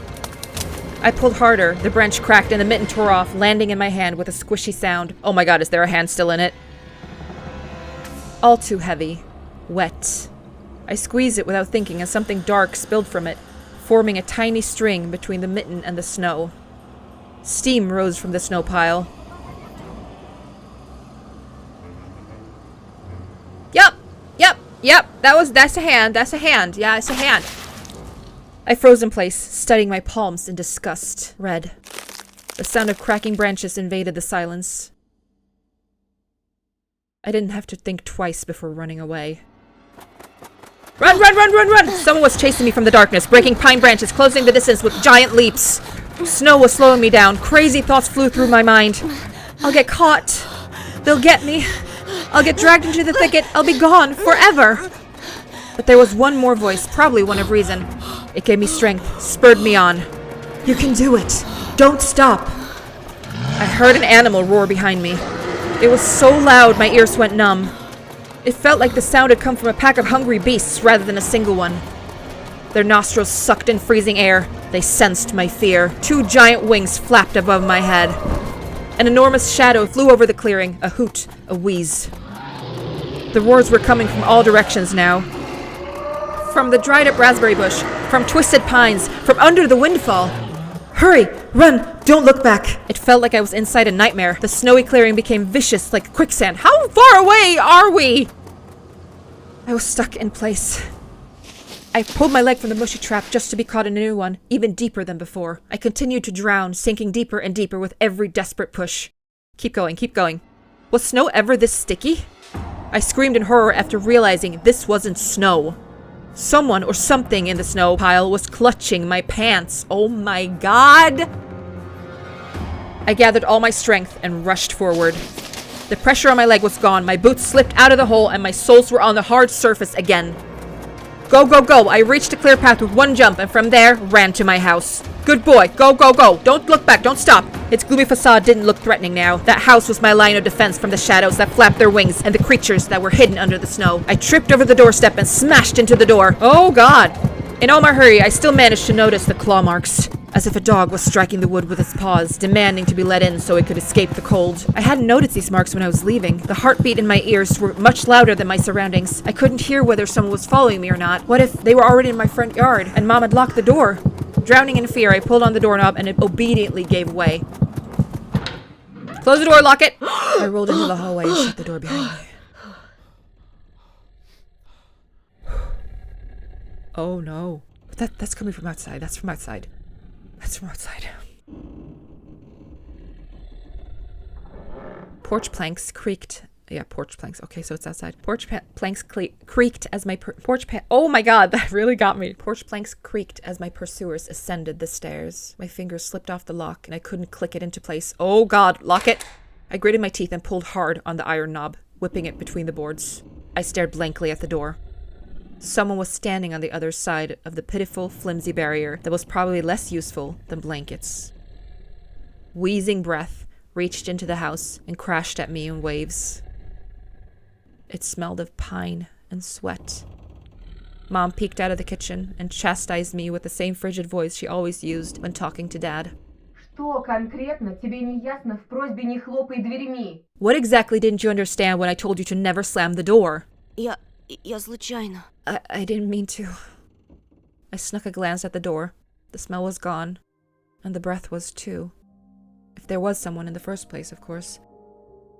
I pulled harder. The branch cracked and the mitten tore off, landing in my hand with a squishy sound. Oh my god, is there a hand still in it? All too heavy. Wet. I squeezed it without thinking as something dark spilled from it, forming a tiny string between the mitten and the snow. Steam rose from the snow pile. Yep. That's a hand. Yeah, it's a hand. I froze in place, studying my palms in disgust. Red. The sound of cracking branches invaded the silence. I didn't have to think twice before running away. Run! Someone was chasing me from the darkness, breaking pine branches, closing the distance with giant leaps. Snow was slowing me down. Crazy thoughts flew through my mind. I'll get caught. They'll get me. I'll get dragged into the thicket. I'll be gone forever. But there was one more voice, probably one of reason. It gave me strength, spurred me on. You can do it. Don't stop. I heard an animal roar behind me. It was so loud my ears went numb. It felt like the sound had come from a pack of hungry beasts rather than a single one. Their nostrils sucked in freezing air. They sensed my fear. Two giant wings flapped above my head. An enormous shadow flew over the clearing, a hoot, a wheeze. The roars were coming from all directions now. From the dried-up raspberry bush, from twisted pines, from under the windfall. Hurry! Run! Don't look back! It felt like I was inside a nightmare. The snowy clearing became vicious like quicksand. How far away are we? I was stuck in place. I pulled my leg from the mushy trap just to be caught in a new one, even deeper than before. I continued to drown, sinking deeper and deeper with every desperate push. Keep going, keep going. Was snow ever this sticky? I screamed in horror after realizing this wasn't snow. Someone or something in the snow pile was clutching my pants. Oh my god! I gathered all my strength and rushed forward. The pressure on my leg was gone, my boots slipped out of the hole, and my soles were on the hard surface again. Go, go, go! I reached a clear path with one jump, and from there, ran to my house. Good boy! Go, go, go! Don't look back! Don't stop! Its gloomy facade didn't look threatening now. That house was my line of defense from the shadows that flapped their wings and the creatures that were hidden under the snow. I tripped over the doorstep and smashed into the door. Oh god! In all my hurry, I still managed to notice the claw marks. As if a dog was striking the wood with its paws, demanding to be let in so it could escape the cold. I hadn't noticed these marks when I was leaving. The heartbeat in my ears were much louder than my surroundings. I couldn't hear whether someone was following me or not. What if they were already in my front yard and Mom had locked the door? Drowning in fear, I pulled on the doorknob and it obediently gave way. Close the door, lock it! I rolled into the hallway and shut the door behind me. Oh no. That's coming from outside. That's from outside. That's from outside. Porch planks creaked. Yeah, porch planks. Okay, so it's outside. Planks creaked as my oh my god, that really got me. Porch planks creaked as my pursuers ascended the stairs. My fingers slipped off the lock and I couldn't click it into place. Oh god, lock it! I gritted my teeth and pulled hard on the iron knob, whipping it between the boards. I stared blankly at the door. Someone was standing on the other side of the pitiful, flimsy barrier that was probably less useful than blankets. Wheezing breath reached into the house and crashed at me in waves. It smelled of pine and sweat. Mom peeked out of the kitchen and chastised me with the same frigid voice she always used when talking to Dad. Что конкретно тебе не ясно в просьбе не хлопай дверьми? What exactly didn't you understand when I told you to never slam the door? Я случайно. I didn't mean to. I snuck a glance at the door. The smell was gone. And the breath was too. If there was someone in the first place, of course.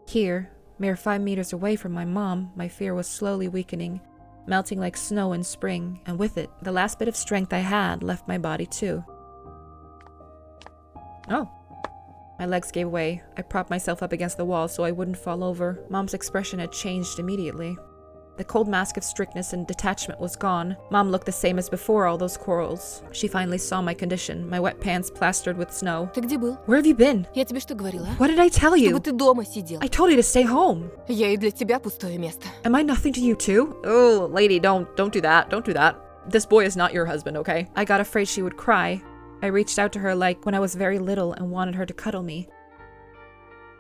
Here, mere 5 meters away from my mom, my fear was slowly weakening, melting like snow in spring, and with it, the last bit of strength I had left my body too. Oh. My legs gave way. I propped myself up against the wall so I wouldn't fall over. Mom's expression had changed immediately. The cold mask of strictness and detachment was gone. Mom looked the same as before all those quarrels. She finally saw my condition, my wet pants plastered with snow. Ты где был? Where have you been? Я тебе что говорила? What did I tell you? Чтобы ты дома сидел. I told you to stay home. Я и для тебя пустое место. Am I nothing to you too? Oh, lady, don't do that. Don't do that. This boy is not your husband, okay? I got afraid she would cry. I reached out to her like when I was very little and wanted her to cuddle me.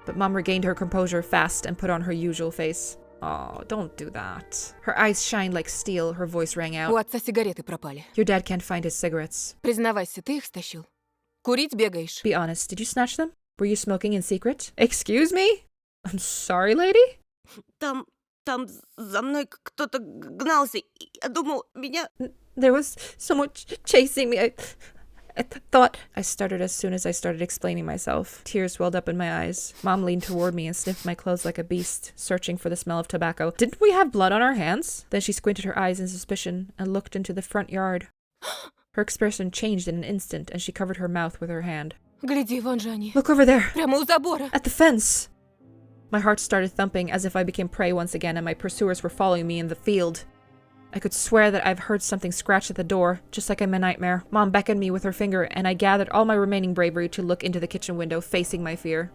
But Mom regained her composure fast and put on her usual face. Oh, don't do that. Her eyes shined like steel, her voice rang out. У отца сигареты пропали. Your dad can't find his cigarettes. Признавайся, ты их стащил? Курить бегаешь? Be honest, did you snatch them? Were you smoking in secret? Excuse me? I'm sorry, lady? Там за мной кто-то гнался. Я думал, меня... There was someone chasing me. I thought... I stuttered as soon as I started explaining myself. Tears welled up in my eyes. Mom leaned toward me and sniffed my clothes like a beast, searching for the smell of tobacco. Didn't we have blood on our hands? Then she squinted her eyes in suspicion and looked into the front yard. Her expression changed in an instant and she covered her mouth with her hand. Гляди, вон же они. Look over there! Прямо у забора. At the fence! My heart started thumping as if I became prey once again and my pursuers were following me in the field. I could swear that I've heard something scratch at the door, just like in my nightmare. Mom beckoned me with her finger, and I gathered all my remaining bravery to look into the kitchen window, facing my fear.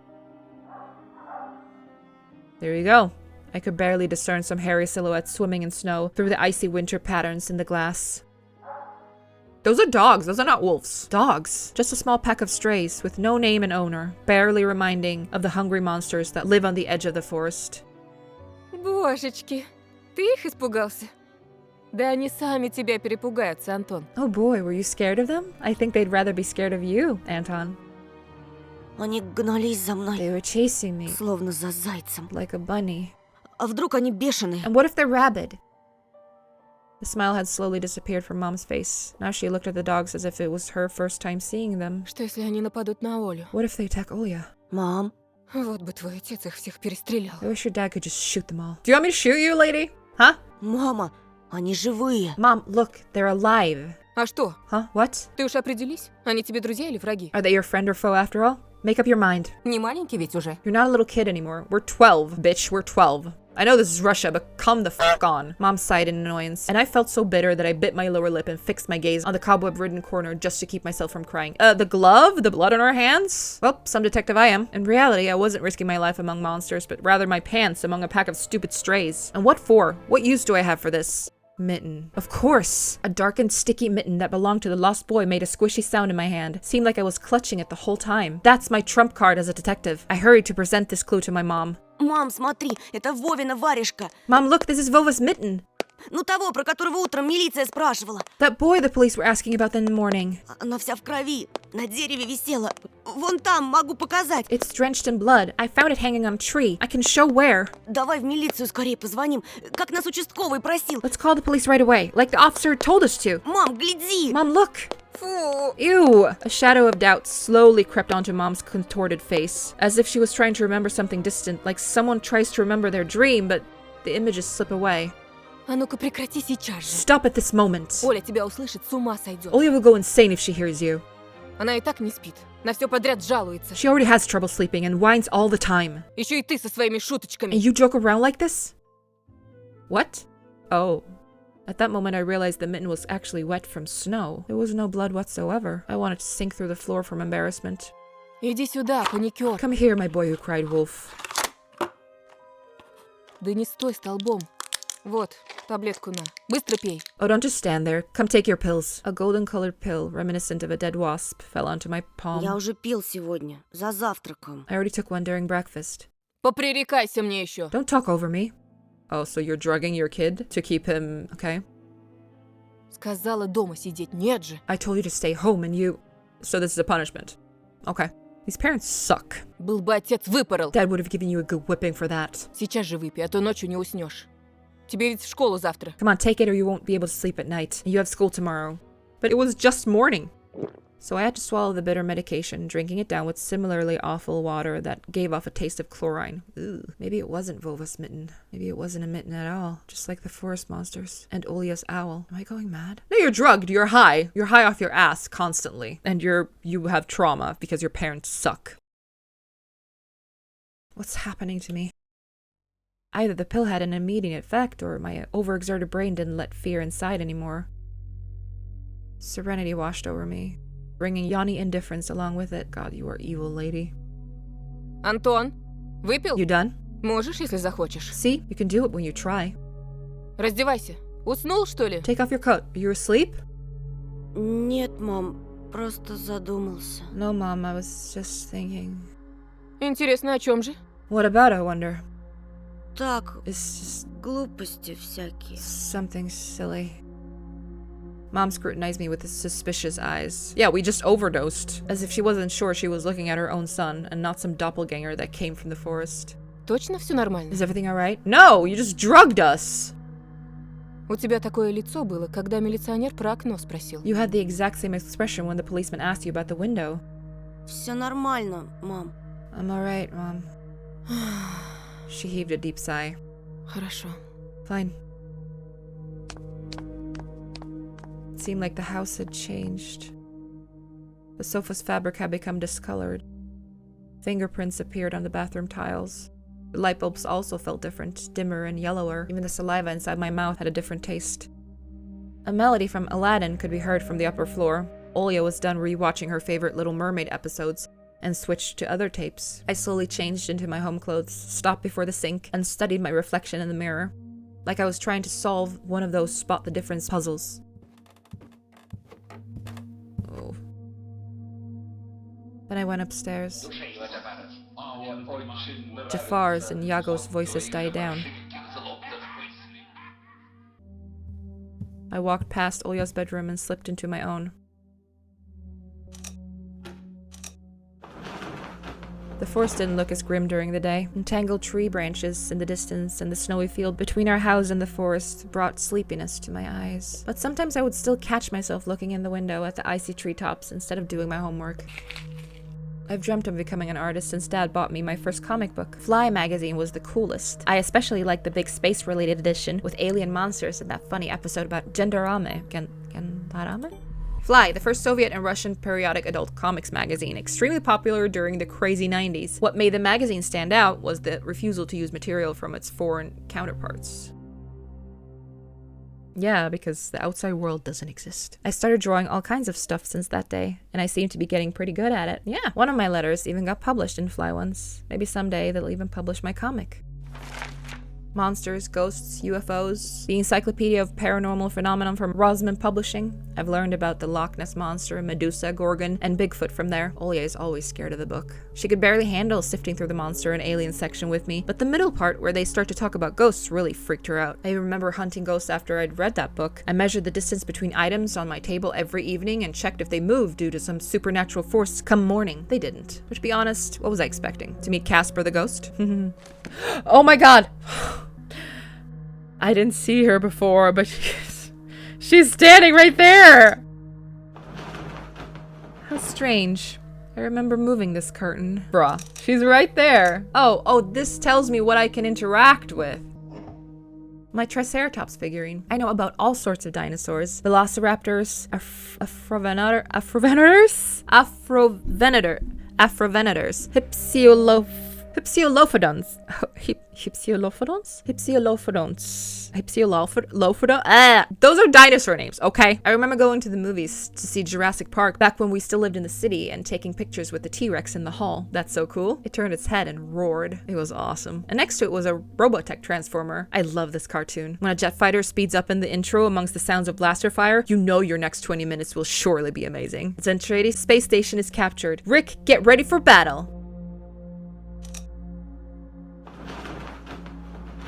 There you go. I could barely discern some hairy silhouettes swimming in snow through the icy winter patterns in the glass. Those are dogs. Those are not wolves. Dogs. Just a small pack of strays with no name and owner, barely reminding of the hungry monsters that live on the edge of the forest. Божечки, ты их испугался? Да они сами тебя перепугаются, Антон. Oh boy, were you scared of them? I think they'd rather be scared of you, Anton. Они гнались за мной, They were chasing me словно за зайцем. like a bunny. А вдруг они бешеные? And what if they're rabid? The smile had slowly disappeared from Mom's face. Now she looked at the dogs as if it was her first time seeing them. Что если они нападут на Олю? What if they attack Olya? Мам, Вот бы твой отец их всех перестрелял. I wish your dad could just shoot them all. Do you want me to shoot you, lady? Huh? мама, они живые. Mom, look, they're alive. А что? Huh? What? Ты уж определись? Они тебе друзья или враги? Are they your friend or foe after all? Make up your mind. Не маленький ведь уже. You're not a little kid anymore. We're 12, bitch. We're 12. I know this is Russia, but come the fuck on. Mom sighed in annoyance, and I felt so bitter that I bit my lower lip and fixed my gaze on the cobweb-ridden corner just to keep myself from crying. The glove? The blood on our hands? Well, some detective I am. In reality, I wasn't risking my life among monsters, but rather my pants among a pack of stupid strays. And what for? What use do I have for this? Mitten. Of course! A dark and sticky mitten that belonged to the lost boy made a squishy sound in my hand. Seemed like I was clutching it the whole time. That's my trump card as a detective. I hurried to present this clue to my mom. Мам, смотри, это Вовина варежка. Mom, look, this is Vova's mitten. Ну того, про которого утром милиция спрашивала. That boy the police were asking about in the morning. Она вся в крови, на дереве висела. Вон там, могу показать. It's drenched in blood. I found it hanging on a tree. I can show where. Давай в милицию скорее позвоним, как нас участковый просил. Let's call the police right away, like the officer told us to. Мам, гляди. Mom, look. Фу! Ew! A shadow of doubt slowly crept onto Mom's contorted face, as if she was trying to remember something distant, like someone tries to remember their dream, but the images slip away. А ну-ка прекрати сейчас же. Stop at this moment. Оля тебя услышит, с ума сойдет. Olya will go insane if she hears you. Она и так не спит. На все подряд жалуется. She already has trouble sleeping and whines all the time. Еще и ты со своими шуточками. And you joke around like this? What? Oh. At that moment, I realized the mitten was actually wet from snow. There was no blood whatsoever. I wanted to sink through the floor from embarrassment. Иди сюда, паникер. Come here, my boy who cried wolf. Да не стой столбом. Вот, таблетку на. Быстро пей. Oh, don't just stand there. Come take your pills. A golden-colored pill, reminiscent of a dead wasp, fell onto my palm. Я уже пил сегодня, за завтраком. I already took one during breakfast. Попререкайся мне еще. Don't talk over me. Oh, so you're drugging your kid to keep him, okay? Сказала дома сидеть, нет же. I told you to stay home and you... So this is a punishment. Okay. These parents suck. Был бы отец, выпорол. Dad would have given you a good whipping for that. Сейчас же выпей, а то ночью не уснешь. Тебе ведь в школу завтра. Come on, take it or you won't be able to sleep at night. You have school tomorrow. But it was just morning. So I had to swallow the bitter medication, drinking it down with similarly awful water that gave off a taste of chlorine. Ugh. Maybe it wasn't Vova's mitten. Maybe it wasn't a mitten at all. Just like the forest monsters. And Olya's owl. Am I going mad? No, you're drugged. You're high. You're high off your ass constantly. And you have trauma because your parents suck. What's happening to me? Either the pill had an immediate effect, or my overexerted brain didn't let fear inside anymore. Serenity washed over me, bringing yawny indifference along with it. God, you are evil, lady. Антон, выпил? You done? Можешь, если захочешь. See? You can do it when you try. Раздевайся. Уснул, что ли? Take off your coat. Are you asleep? Нет, мам, просто задумался. No, Mom, I was just thinking. Интересно, о чем же? What about, I wonder? Так, It's just глупости всякие. something silly. Mom scrutinized me with suspicious eyes. Yeah, we just overdosed. As if she wasn't sure she was looking at her own son and not some doppelganger that came from the forest. Точно все нормально? Is everything alright? No, you just drugged us! У тебя такое лицо было, когда милиционер про окно спросил. You had the exact same expression when the policeman asked you about the window. Все нормально, мам. I'm alright, Mom. She heaved a deep sigh. Хорошо. Fine. It seemed like the house had changed. The sofa's fabric had become discolored. Fingerprints appeared on the bathroom tiles. The light bulbs also felt different, dimmer and yellower. Even the saliva inside my mouth had a different taste. A melody from Aladdin could be heard from the upper floor. Olya was done rewatching her favorite Little Mermaid episodes and switched to other tapes. I slowly changed into my home clothes, stopped before the sink, and studied my reflection in the mirror, like I was trying to solve one of those spot the difference puzzles. Oh. Then I went upstairs. Jafar's and Iago's voices died down. I walked past Olya's bedroom and slipped into my own. The forest didn't look as grim during the day. Entangled tree branches in the distance and the snowy field between our house and the forest brought sleepiness to my eyes. But sometimes I would still catch myself looking in the window at the icy treetops instead of doing my homework. I've dreamt of becoming an artist since Dad bought me my first comic book. Fly magazine was the coolest. I especially liked the big space-related edition with alien monsters and that funny episode about Gendarame. Gendarame? Fly, the first Soviet and Russian periodic adult comics magazine, extremely popular during the crazy 90s. What made the magazine stand out was the refusal to use material from its foreign counterparts. Yeah, because the outside world doesn't exist. I started drawing all kinds of stuff since that day, and I seem to be getting pretty good at it. Yeah, one of my letters even got published in Fly once. Maybe someday they'll even publish my comic. Monsters, ghosts, UFOs, the Encyclopedia of Paranormal Phenomenon from Rosman Publishing. I've learned about the Loch Ness Monster, Medusa, Gorgon, and Bigfoot from there. Olya is always scared of the book. She could barely handle sifting through the monster and alien section with me, but the middle part where they start to talk about ghosts really freaked her out. I remember hunting ghosts after I'd read that book. I measured the distance between items on my table every evening and checked if they moved due to some supernatural force come morning. They didn't. But to be honest, what was I expecting? To meet Casper the ghost? Oh my god! I didn't see her before, but she's standing right there! How strange. I remember moving this curtain. Bruh, she's right there. Oh, this tells me what I can interact with. My Triceratops figurine. I know about all sorts of dinosaurs. Velociraptors, Afrovenators, Hypsiolophodons. Those are dinosaur names, okay? I remember going to the movies to see Jurassic Park back when we still lived in the city and taking pictures with the T-Rex in the hall. That's so cool. It turned its head and roared. It was awesome. And next to it was a Robotech transformer. I love this cartoon. When a jet fighter speeds up in the intro amongst the sounds of blaster fire, you know your next 20 minutes will surely be amazing. Zentradi space station is captured. Rick, get ready for battle.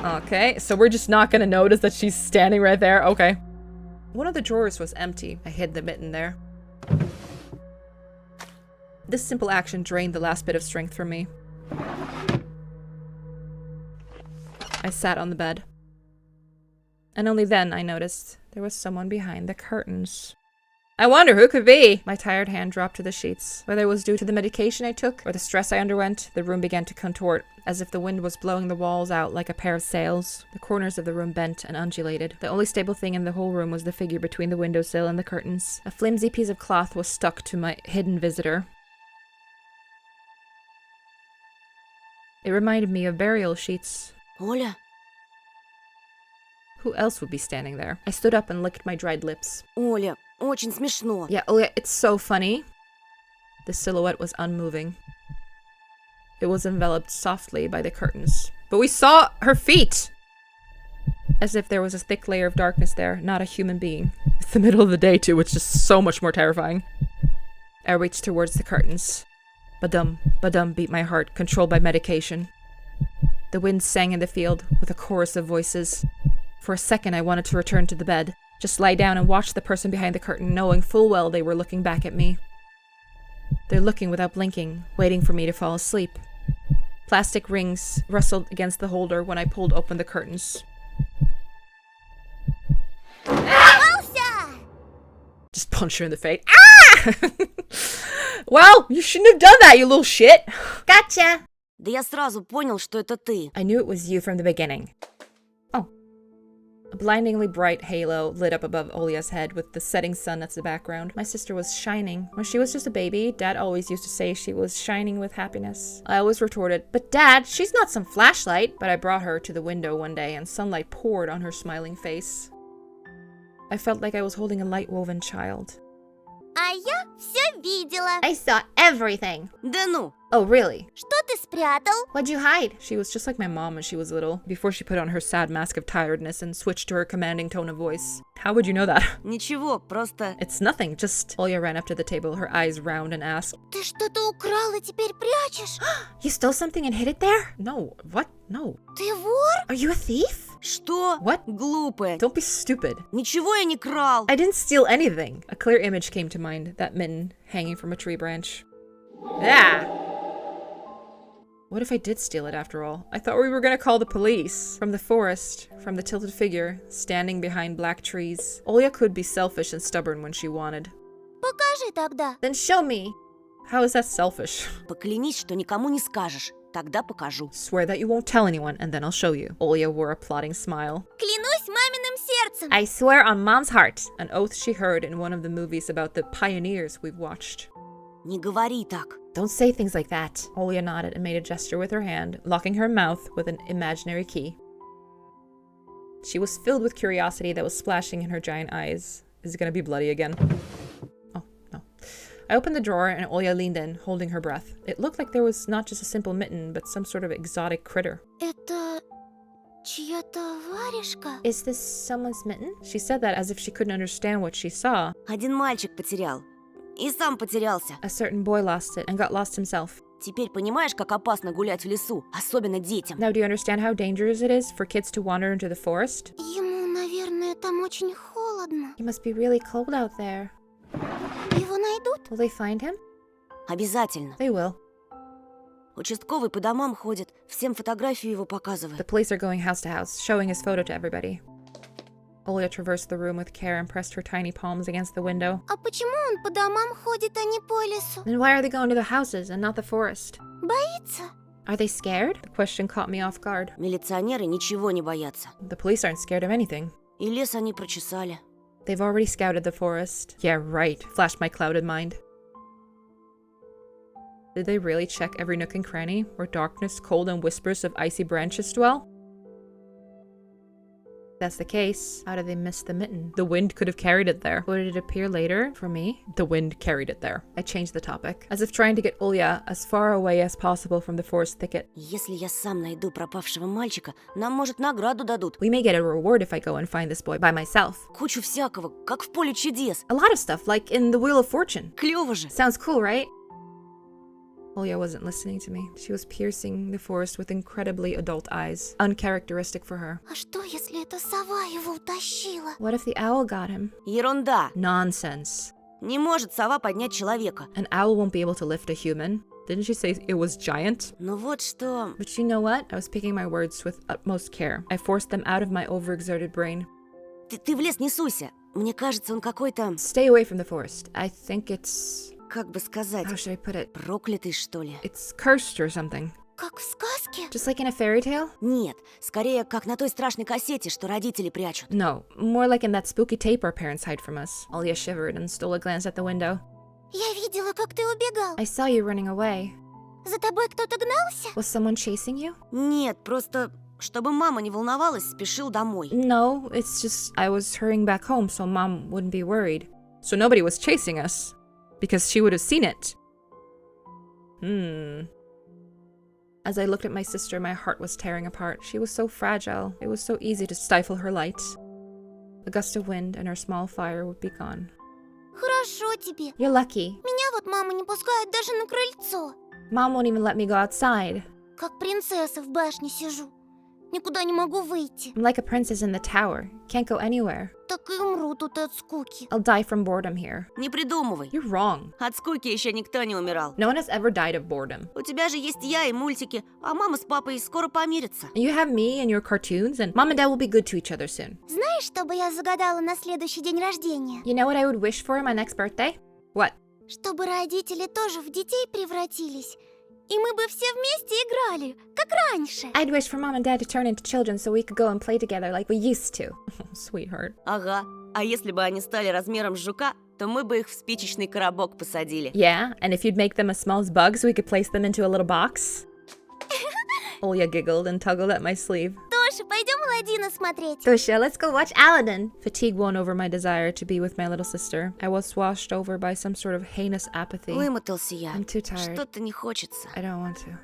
Okay, so we're just not gonna notice that she's standing right there? Okay. One of the drawers was empty. I hid the mitten there. This simple action drained the last bit of strength from me. I sat on the bed. And only then I noticed there was someone behind the curtains. I wonder who could be? My tired hand dropped to the sheets. Whether it was due to the medication I took or the stress I underwent, the room began to contort, as if the wind was blowing the walls out like a pair of sails. The corners of the room bent and undulated. The only stable thing in the whole room was the figure between the windowsill and the curtains. A flimsy piece of cloth was stuck to my hidden visitor. It reminded me of burial sheets. Оля, Who else would be standing there? I stood up and licked my dried lips. Оля, очень смешно. Yeah, oh yeah, it's so funny. The silhouette was unmoving. It was enveloped softly by the curtains. But we saw her feet! As if there was a thick layer of darkness there, not a human being. It's the middle of the day too, which is so much more terrifying. I reached towards the curtains. Badum, badum beat my heart, controlled by medication. The wind sang in the field with a chorus of voices. For a second I wanted to return to the bed. Just lie down and watch the person behind the curtain, knowing full well they were looking back at me. They're looking without blinking, waiting for me to fall asleep. Plastic rings rustled against the holder when I pulled open the curtains. Just punch her in the face. Ah! Well, you shouldn't have done that, you little shit. Gotcha! Да я сразу понял, что это ты. I knew it was you from the beginning. Oh. A blindingly bright halo lit up above Olya's head with the setting sun as the background. My sister was shining. When she was just a baby, Dad always used to say she was shining with happiness. I always retorted, "But Dad, she's not some flashlight." But I brought her to the window one day and sunlight poured on her smiling face. I felt like I was holding a light-woven child. А я все видела. I saw everything. Да ну, Oh, really? Что ты спрятал? What'd you hide? She was just like my mom when she was little, before she put on her sad mask of tiredness and switched to her commanding tone of voice. How would you know that? ничего, просто... It's nothing, just... Olya ran up to the table, her eyes round, and asked, Ты что-то украл и теперь прячешь? You stole something and hid it there? No, what? No. Ты вор? Are you a thief? Что? What? Глупая. Don't be stupid. Ничего я не крал. I didn't steal anything. A clear image came to mind, that mitten hanging from a tree branch. Ah! What if I did steal it after all? I thought we were gonna call the police. From the forest, from the tilted figure, standing behind black trees. Olya could be selfish and stubborn when she wanted. Покажи тогда. Then show me. How is that selfish? Поклянись, что никому не скажешь. Тогда покажу. Swear that you won't tell anyone, and then I'll show you. Olya wore a plotting smile. Клянусь маминым сердцем. I swear on Mom's heart. An oath she heard in one of the movies about the pioneers we've watched. Не говори так. Don't say things like that. Olya nodded and made a gesture with her hand, locking her mouth with an imaginary key. She was filled with curiosity that was splashing in her giant eyes. Is it gonna be bloody again? Oh, no. I opened the drawer and Olya leaned in, holding her breath. It looked like there was not just a simple mitten, but some sort of exotic critter. Это чья-то варежка? Is this someone's mitten? She said that as if she couldn't understand what she saw. Один мальчик потерял. И сам потерялся. A certain boy lost it and got lost himself. Теперь понимаешь, как опасно гулять в лесу, особенно детям. Now do you understand how dangerous it is for kids to wander into the forest? Ему, наверное, там очень холодно. It must be really cold out there. Его найдут? Will they find him? Обязательно. They will. Участковый по домам ходит, всем фотографию его The показывает. police are going house to house, showing his photo to everybody. Olya traversed the room with care and pressed her tiny palms against the window. А почему он по домам ходит, а не по лесу? Then why are they going to the houses and not the forest? Боится? Are they scared? The question caught me off guard. Милиционеры ничего не боятся. The police aren't scared of anything. И лес они прочесали. They've already scouted the forest. Yeah, right, flashed my clouded mind. Did they really check every nook and cranny where darkness, cold, and whispers of icy branches dwell? If that's the case, how did they miss the mitten? The wind could have carried it there. Would it appear later for me? The wind carried it there. I changed the topic, as if trying to get Olya as far away as possible from the forest thicket. Если я сам найду пропавшего мальчика, нам, может, награду дадут. We may get a reward if I go and find this boy by myself. Кучу всякого, как в поле чудес. A lot of stuff, like in the Wheel of Fortune. Клёво же. Sounds cool, right? Olya wasn't listening to me. She was piercing the forest with incredibly adult eyes, uncharacteristic for her. А что, если эта сова его утащила? What if the owl got him? Ерунда. Nonsense. Не может сова поднять человека. An owl won't be able to lift a human. Didn't she say it was giant? Но вот что... But you know what? I was picking my words with utmost care. I forced them out of my overexerted brain. Ты в лес не суйся. Мне кажется, он какой-то... Stay away from the forest. I think it's... Как бы сказать... How should I put it? Проклятый, что ли? It's cursed or something. Как в сказке? Just like in a fairy tale? Нет, скорее, как на той страшной кассете, что родители прячут. No, more like in that spooky tape our parents hide from us. Olya shivered and stole a glance at the window. Я видела, как ты убегал. I saw you running away. За тобой кто-то гнался? Was someone chasing you? Нет, просто, чтобы мама не волновалась, спешил домой. No, it's just I was hurrying back home so Mom wouldn't be worried. So nobody was chasing us. Because she would have seen it. As I looked at my sister, my heart was tearing apart. She was so fragile. It was so easy to stifle her light. A gust of wind and her small fire would be gone. Хорошо тебе. You're lucky. Меня вот мама не пускает даже на крыльцо. Mom won't even let me go outside. Как принцесса в башне сижу. Никуда не могу выйти. I'm like a princess in the tower. Can't go anywhere. Так и умру тут от скуки. I'll die from boredom here. Не придумывай. You're wrong. От скуки еще никто не умирал. No one has ever died of boredom. У тебя же есть я и мультики, а мама с папой скоро помирятся. You have me and your cartoons, and Mom and Dad will be good to each other soon. Знаешь, что бы я загадала на следующий день рождения? You know what I would wish for on my next birthday? What? Чтобы родители тоже в детей превратились. И мы бы все вместе играли, как раньше. I'd wish for Mom and Dad to turn into children so we could go and play together like we used to. Sweetheart. Ага. А если бы они стали размером с жука, то мы бы их в спичечный коробок посадили. Yeah, and if you'd make them as small as bugs, we could place them into a little box. Olya giggled and tuggled at my sleeve. Тоша, пойдем Аладдина смотреть. Tosha, let's go watch Aladdin. Fatigue won over my desire to be with my little sister. I was washed over by some sort of heinous apathy. Вымотался я. I'm too tired. Что-то не хочется. I don't want to.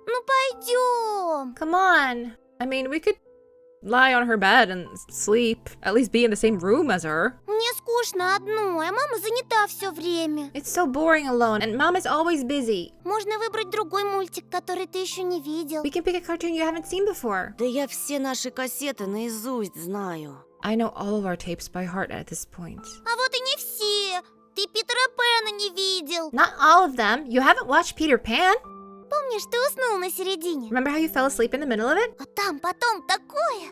Ну пойдем. Come on. I mean, we could lie on her bed and sleep. At least be in the same room as her. Мне скучно одной, а мама занята все время. It's so boring alone, and Mom is always busy. Можно выбрать другой мультик, который ты еще не видел. We can pick a cartoon you haven't seen before. Да я все наши кассеты наизусть знаю. I know all of our tapes by heart at this point. А вот и не все. Ты Питера Пэна не видел. Not all of them. You haven't watched Peter Pan? Помнишь, ты уснул на середине? Remember how you fell asleep in the middle of it? А там потом такое.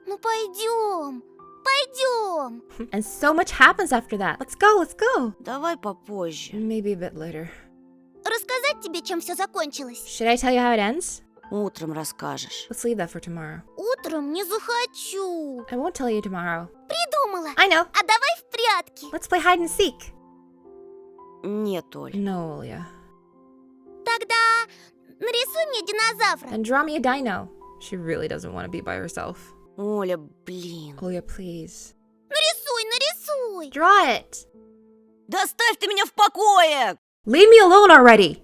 Ну пойдем, пойдем. And so much happens after that. Let's go, let's go. Давай попозже. Maybe a bit later. Рассказать тебе, чем все закончилось? Should I tell you how it ends? Утром расскажешь. Let's leave that for tomorrow. Утром не захочу. I won't tell you tomorrow. Придумала. I know. А давай в прятки. Let's play hide and seek. Нет, Оль. No, Olya. Тогда нарисуй мне динозавра. And draw me a dino. She really doesn't want to be by herself. Оля, блин. Olya, please. Нарисуй, нарисуй. Draw it. Да оставь ты меня в покое! Leave me alone already!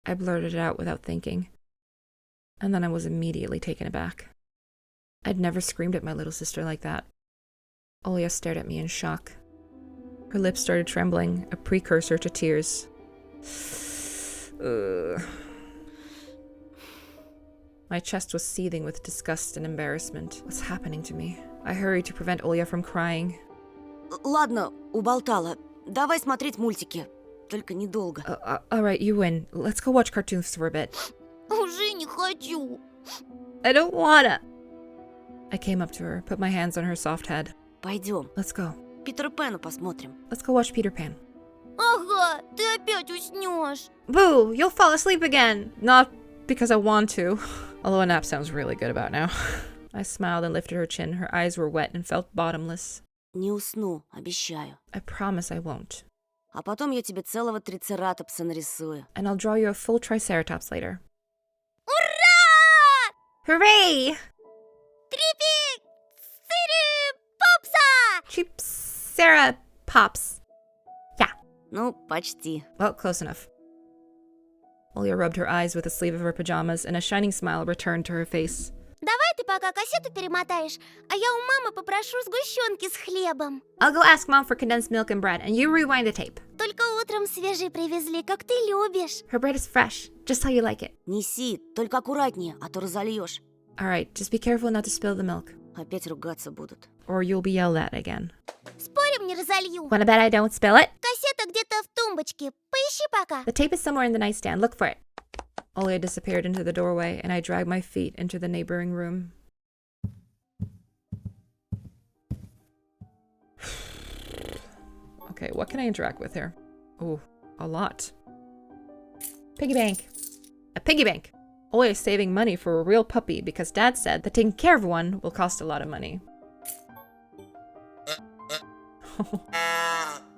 I blurted it out without thinking. And then I was immediately taken aback. I'd never screamed at my little sister like that. Olya stared at me in shock. Her lips started trembling, a precursor to tears. Ugh. My chest was seething with disgust and embarrassment. What's happening to me? I hurried to prevent Olya from crying. Ладно, уболтала. Давай смотреть мультики. Только недолго. Alright, you win. Let's go watch cartoons for a bit. Уже не хочу. I don't wanna. I came up to her, put my hands on her soft head. Пойдем. Let's go. Питера Пэна посмотрим. Let's go watch Peter Pan. Ага, ты опять уснешь. Boo, you'll fall asleep again. Not because I want to. Although a nap sounds really good about now. I smiled and lifted her chin. Her eyes were wet and felt bottomless. Не усну, обещаю. I promise I won't. А потом я тебе целого трицератопса нарисую. And I'll draw you a full triceratops later. Ура! Hooray! Попса! Cheap Sarah Pops. Ну, почти. Well, close enough. Olya rubbed her eyes with the sleeve of her pajamas, and a shining smile returned to her face. Давай ты пока кассету перемотаешь, а я у мамы попрошу сгущенки с хлебом. I'll go ask Mom for condensed milk and bread, and you rewind the tape. Только утром свежий привезли, как ты любишь. Her bread is fresh, just how you like it. Неси, только аккуратнее, а то разольешь. Alright, just be careful not to spill the milk, Опять ругаться будут. or you'll be yelled at again. Спорим, не разолью. Wanna bet I don't spill it? Кассета где-то в тумбочке. Поищи пока. The tape is somewhere in the nightstand. Look for it. Olya disappeared into the doorway, and I dragged my feet into the neighboring room. Okay, what can I interact with here? Oh, a lot. Piggy bank. A piggy bank! Olya is saving money for a real puppy because Dad said that taking care of one will cost a lot of money.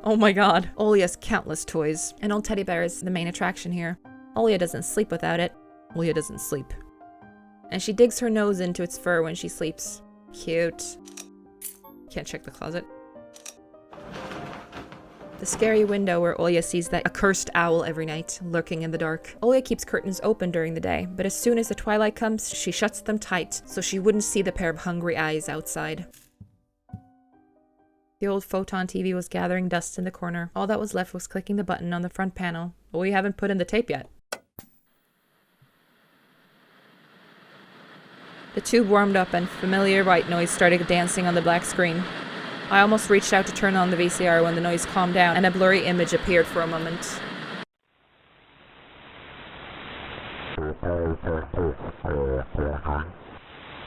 Oh my god. Olya's countless toys. An old teddy bear is the main attraction here. Olya doesn't sleep without it. Olya doesn't sleep. And she digs her nose into its fur when she sleeps. Cute. Can't check the closet. The scary window where Olya sees that accursed owl every night, lurking in the dark. Olya keeps curtains open during the day, but as soon as the twilight comes, she shuts them tight so she wouldn't see the pair of hungry eyes outside. The old photon TV was gathering dust in the corner. All that was left was clicking the button on the front panel. But we haven't put in the tape yet. The tube warmed up and familiar white noise started dancing on the black screen. I almost reached out to turn on the VCR when the noise calmed down and a blurry image appeared for a moment.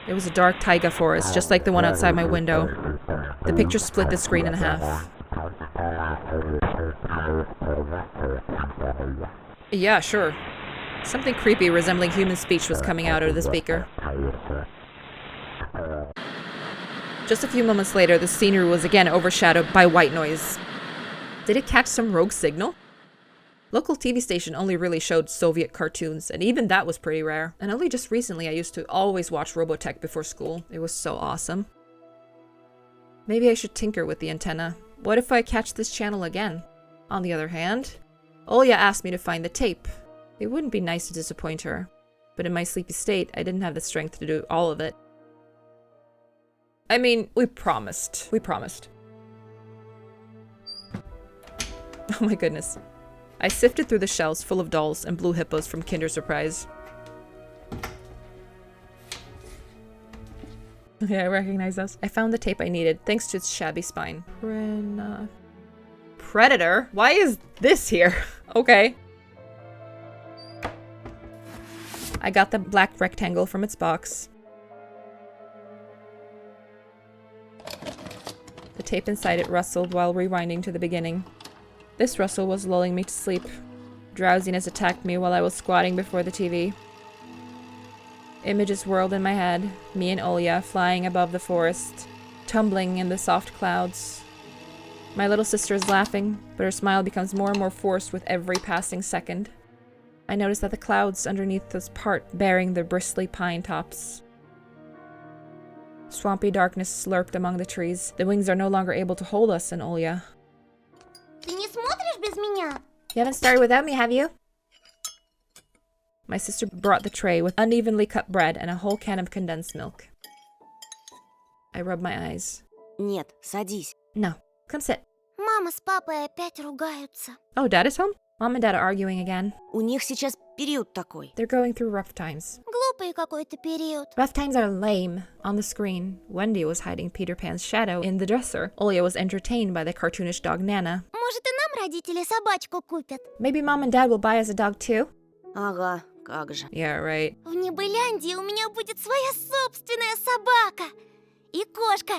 It was a dark taiga forest, just like the one outside my window. The picture split the screen in half. Yeah, sure. Something creepy resembling human speech was coming out of the speaker. Just a few moments later, the scenery was again overshadowed by white noise. Did it catch some rogue signal? Local TV station only really showed Soviet cartoons, and even that was pretty rare. And only just recently I used to always watch Robotech before school. It was so awesome. Maybe I should tinker with the antenna. What if I catch this channel again? On the other hand, Olya asked me to find the tape. It wouldn't be nice to disappoint her, but in my sleepy state, I didn't have the strength to do all of it. I mean, we promised. We promised. Oh my goodness. I sifted through the shelves full of dolls and blue hippos from Kinder Surprise. Yeah, I recognize those. I found the tape I needed, thanks to its shabby spine. Predator? Why is this here? Okay. I got the black rectangle from its box. The tape inside it rustled while rewinding to the beginning. This rustle was lulling me to sleep. Drowsiness attacked me while I was squatting before the TV. Images whirled in my head, me and Olya flying above the forest, tumbling in the soft clouds. My little sister is laughing, but her smile becomes more and more forced with every passing second. I notice that the clouds underneath us part, bearing the bristly pine tops. Swampy darkness slurped among the trees. The wings are no longer able to hold us and Olya. Ты не смотришь без меня? You haven't started without me, have you? My sister brought the tray with unevenly cut bread and a whole can of condensed milk. I rubbed my eyes. Нет, садись. No. Come sit. Мама с папой опять ругаются. Oh, Dad is home? Mom and Dad are arguing again. У них сейчас период такой. They're going through rough times. Глупый какой-то период. Rough times are lame. On the screen, Wendy was hiding Peter Pan's shadow in the dresser. Olya was entertained by the cartoonish dog Nana. Может, и нам родители собачку купят? Maybe Mom and Dad will buy us a dog too? Ага, как же. Yeah, right. В Небыляндии у меня будет своя собственная собака. И кошка.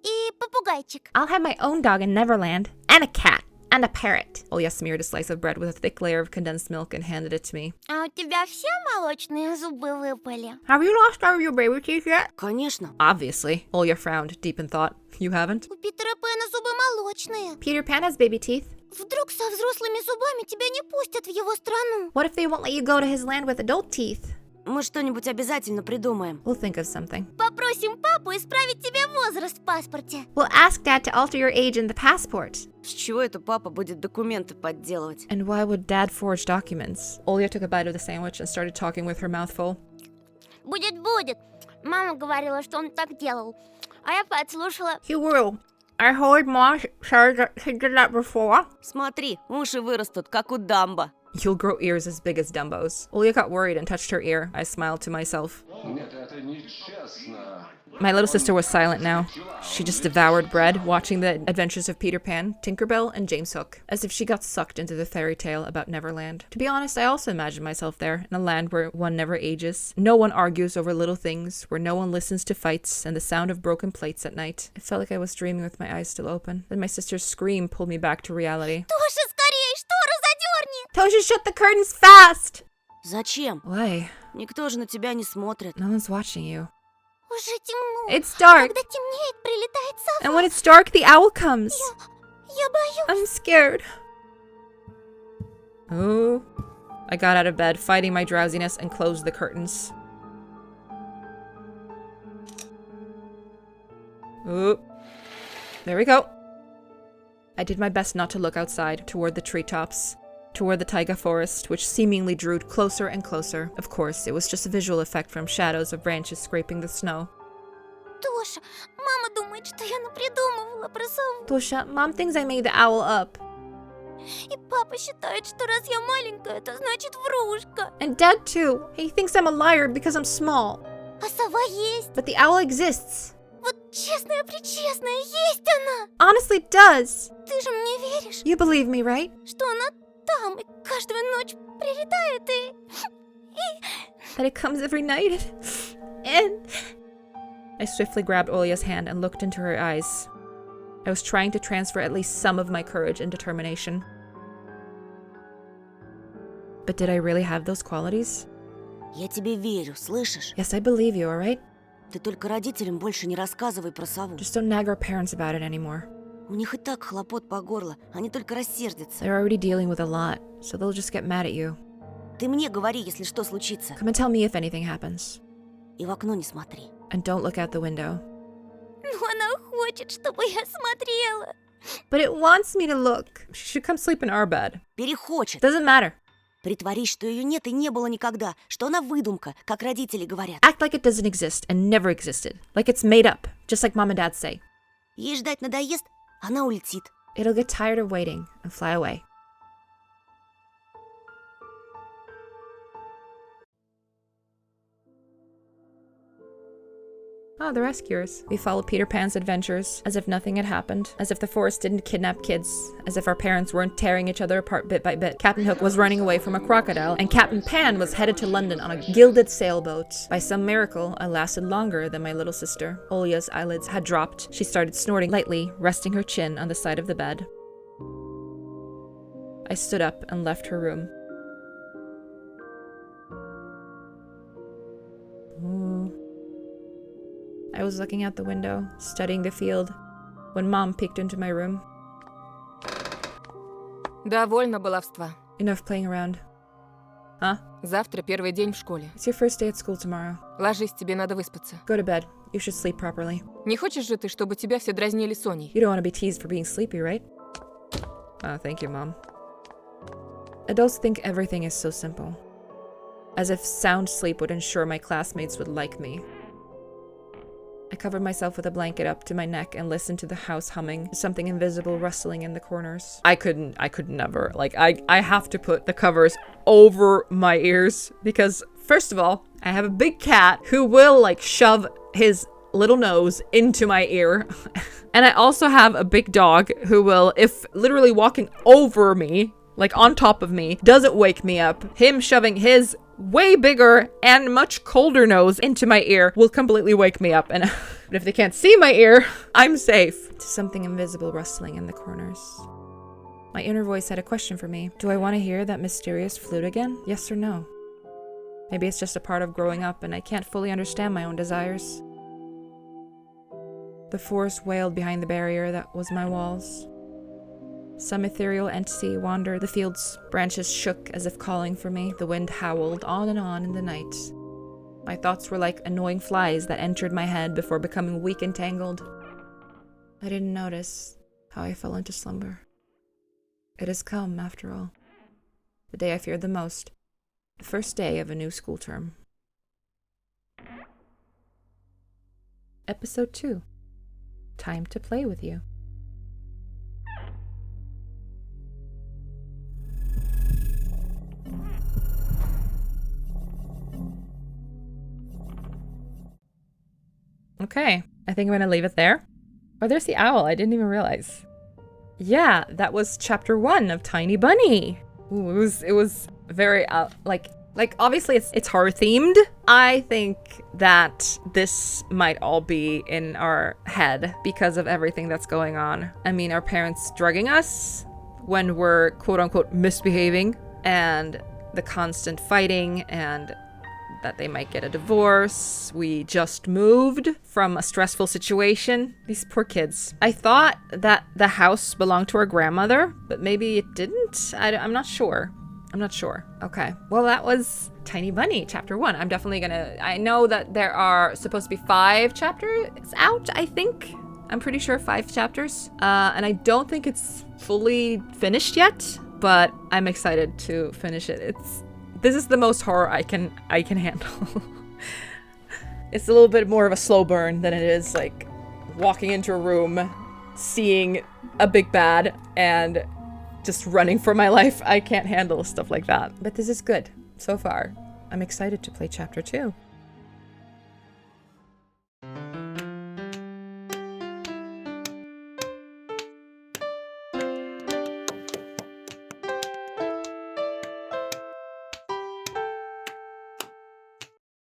И попугайчик. I'll have my own dog in Neverland. And a cat. And a parrot. Olya smeared a slice of bread with a thick layer of condensed milk and handed it to me. А у тебя все молочные зубы выпали? Have you lost all your baby teeth yet? Конечно. Obviously. Olya frowned, deep in thought. You haven't? У Питера Пэна зубы молочные. Peter Pan has baby teeth. Вдруг со взрослыми зубами тебя не пустят в его страну? What if they won't let you go to his land with adult teeth? Мы что-нибудь обязательно придумаем. We'll think of something. Попросим папу исправить тебе возраст в паспорте. We'll ask Dad to alter your age in the passport. С чего это папа будет документы подделывать? And why would Dad forge documents? Olya took a bite of the sandwich and started talking with her mouth full. Будет. Мама говорила, что он так делал. А я подслушала. He will. I heard Mom say that he did that before. Смотри, уши вырастут, как у Дамбо. You'll grow ears as big as Dumbo's. Olya got worried and touched her ear. I smiled to myself. My little sister was silent now. She just devoured bread, watching the adventures of Peter Pan, Tinkerbell, and James Hook, as if she got sucked into the fairy tale about Neverland. To be honest, I also imagined myself there, in a land where one never ages. No one argues over little things, where no one listens to fights and the sound of broken plates at night. It felt like I was dreaming with my eyes still open. Then my sister's scream pulled me back to reality. Тоша, скорее, штору задерни! Tosha, shut the curtains fast! Зачем? Why? Никто же на тебя не смотрит. No one's watching you. Уже темно. It's dark, Когда темнеет, прилетает сова. and when it's dark, the owl comes. Я боюсь. I'm scared. Oh. I got out of bed, fighting my drowsiness, and closed the curtains. Oh. There we go. I did my best not to look outside, toward the treetops, toward the taiga forest, which seemingly drew closer and closer. Of course, it was just a visual effect from shadows of branches scraping the snow. Тоша, мама думает, что я напридумывала про сову. Tosha, Mom thinks I made the owl up. И папа считает, что раз я маленькая, это значит врушка. And Dad too. He thinks I'm a liar because I'm small. А сова есть. But the owl exists. Вот честная-пречестная, есть она. Honestly, it does. Ты же мне веришь, You believe me, right? что она там и каждую ночь прилетает и... That it comes every night. And I swiftly grabbed Olya's hand and looked into her eyes. I was trying to transfer at least some of my courage and determination. But did I really have those qualities? Я тебе верю, слышишь? Yes, I believe you, alright? Ты только родителям больше не рассказывай про сову. Just don't nag our parents about it anymore. У них и так хлопот по горло, они только рассердятся. They're already dealing with a lot, so they'll just get mad at you. Ты мне говори, если что случится. Come and tell me if anything happens. И в окно не смотри. And don't look out the window. Но она хочет, чтобы я смотрела. But it wants me to look. She should come sleep in our bed. Перехочет. Doesn't matter. Притворись, что ее нет и не было никогда, что она выдумка, как родители говорят. Act like it doesn't exist and never existed. Like it's made up, just like Mom and Dad say. Ей ждать надоест, она улетит. It'll get tired of waiting and fly away. Oh, the rescuers. We followed Peter Pan's adventures, as if nothing had happened, as if the forest didn't kidnap kids, as if our parents weren't tearing each other apart bit by bit. Captain Hook was running away from a crocodile, and Captain Pan was headed to London on a gilded sailboat. By some miracle, I lasted longer than my little sister. Olia's eyelids had dropped. She started snorting lightly, resting her chin on the side of the bed. I stood up and left her room. I was looking out the window, studying the field, when Mom peeked into my room. Довольно баловства. Enough playing around. Huh? Завтра первый день в школе. It's your first day at school tomorrow. Ложись, тебе надо выспаться. Go to bed. You should sleep properly. Не хочешь же ты, чтобы тебя все дразнили Соней? You don't want to be teased for being sleepy, right? Oh, thank you, Mom. Adults think everything is so simple. As if sound sleep would ensure my classmates would like me. I covered myself with a blanket up to my neck and listened to the house humming, something invisible rustling in the corners. I could never. Like, I have to put the covers over my ears because, first of all, I have a big cat who will, like, shove his little nose into my ear. And I also have a big dog who will, if literally walking over me, like on top of me, doesn't wake me up, him shoving his way bigger and much colder nose into my ear will completely wake me up. And but if they can't see my ear, I'm safe. To something invisible rustling in the corners. My inner voice had a question for me. Do I want to hear that mysterious flute again? Yes or no? Maybe it's just a part of growing up and I can't fully understand my own desires. The forest wailed behind the barrier that was my walls. Some ethereal entity wandered the fields. Branches shook as if calling for me. The wind howled on in the night. My thoughts were like annoying flies that entered my head before becoming weak and tangled. I didn't notice how I fell into slumber. It has come, after all. The day I feared the most. The first day of a new school term. Episode 2. Time to play with you. Okay, I think I'm gonna leave it there. Oh, there's the owl. I didn't even realize. Yeah, that was chapter 1 of Tiny Bunny. Ooh, it was very like obviously it's horror themed. I think that this might all be in our head because of everything that's going on. I mean, our parents drugging us when we're quote unquote misbehaving, and the constant fighting, and that they might get a divorce. We just moved from a stressful situation. These poor kids. I thought that the house belonged to our grandmother, but maybe it didn't. I'm not sure. Okay. Well, that was Tiny Bunny, chapter 1. I'm definitely gonna... I know that there are supposed to be 5 chapters out, I think. I'm pretty sure 5 chapters. And I don't think it's fully finished yet, but I'm excited to finish it. This is the most horror I can handle. It's a little bit more of a slow burn than it is like walking into a room, seeing a big bad, and just running for my life. I can't handle stuff like that. But this is good so far. I'm excited to play chapter 2.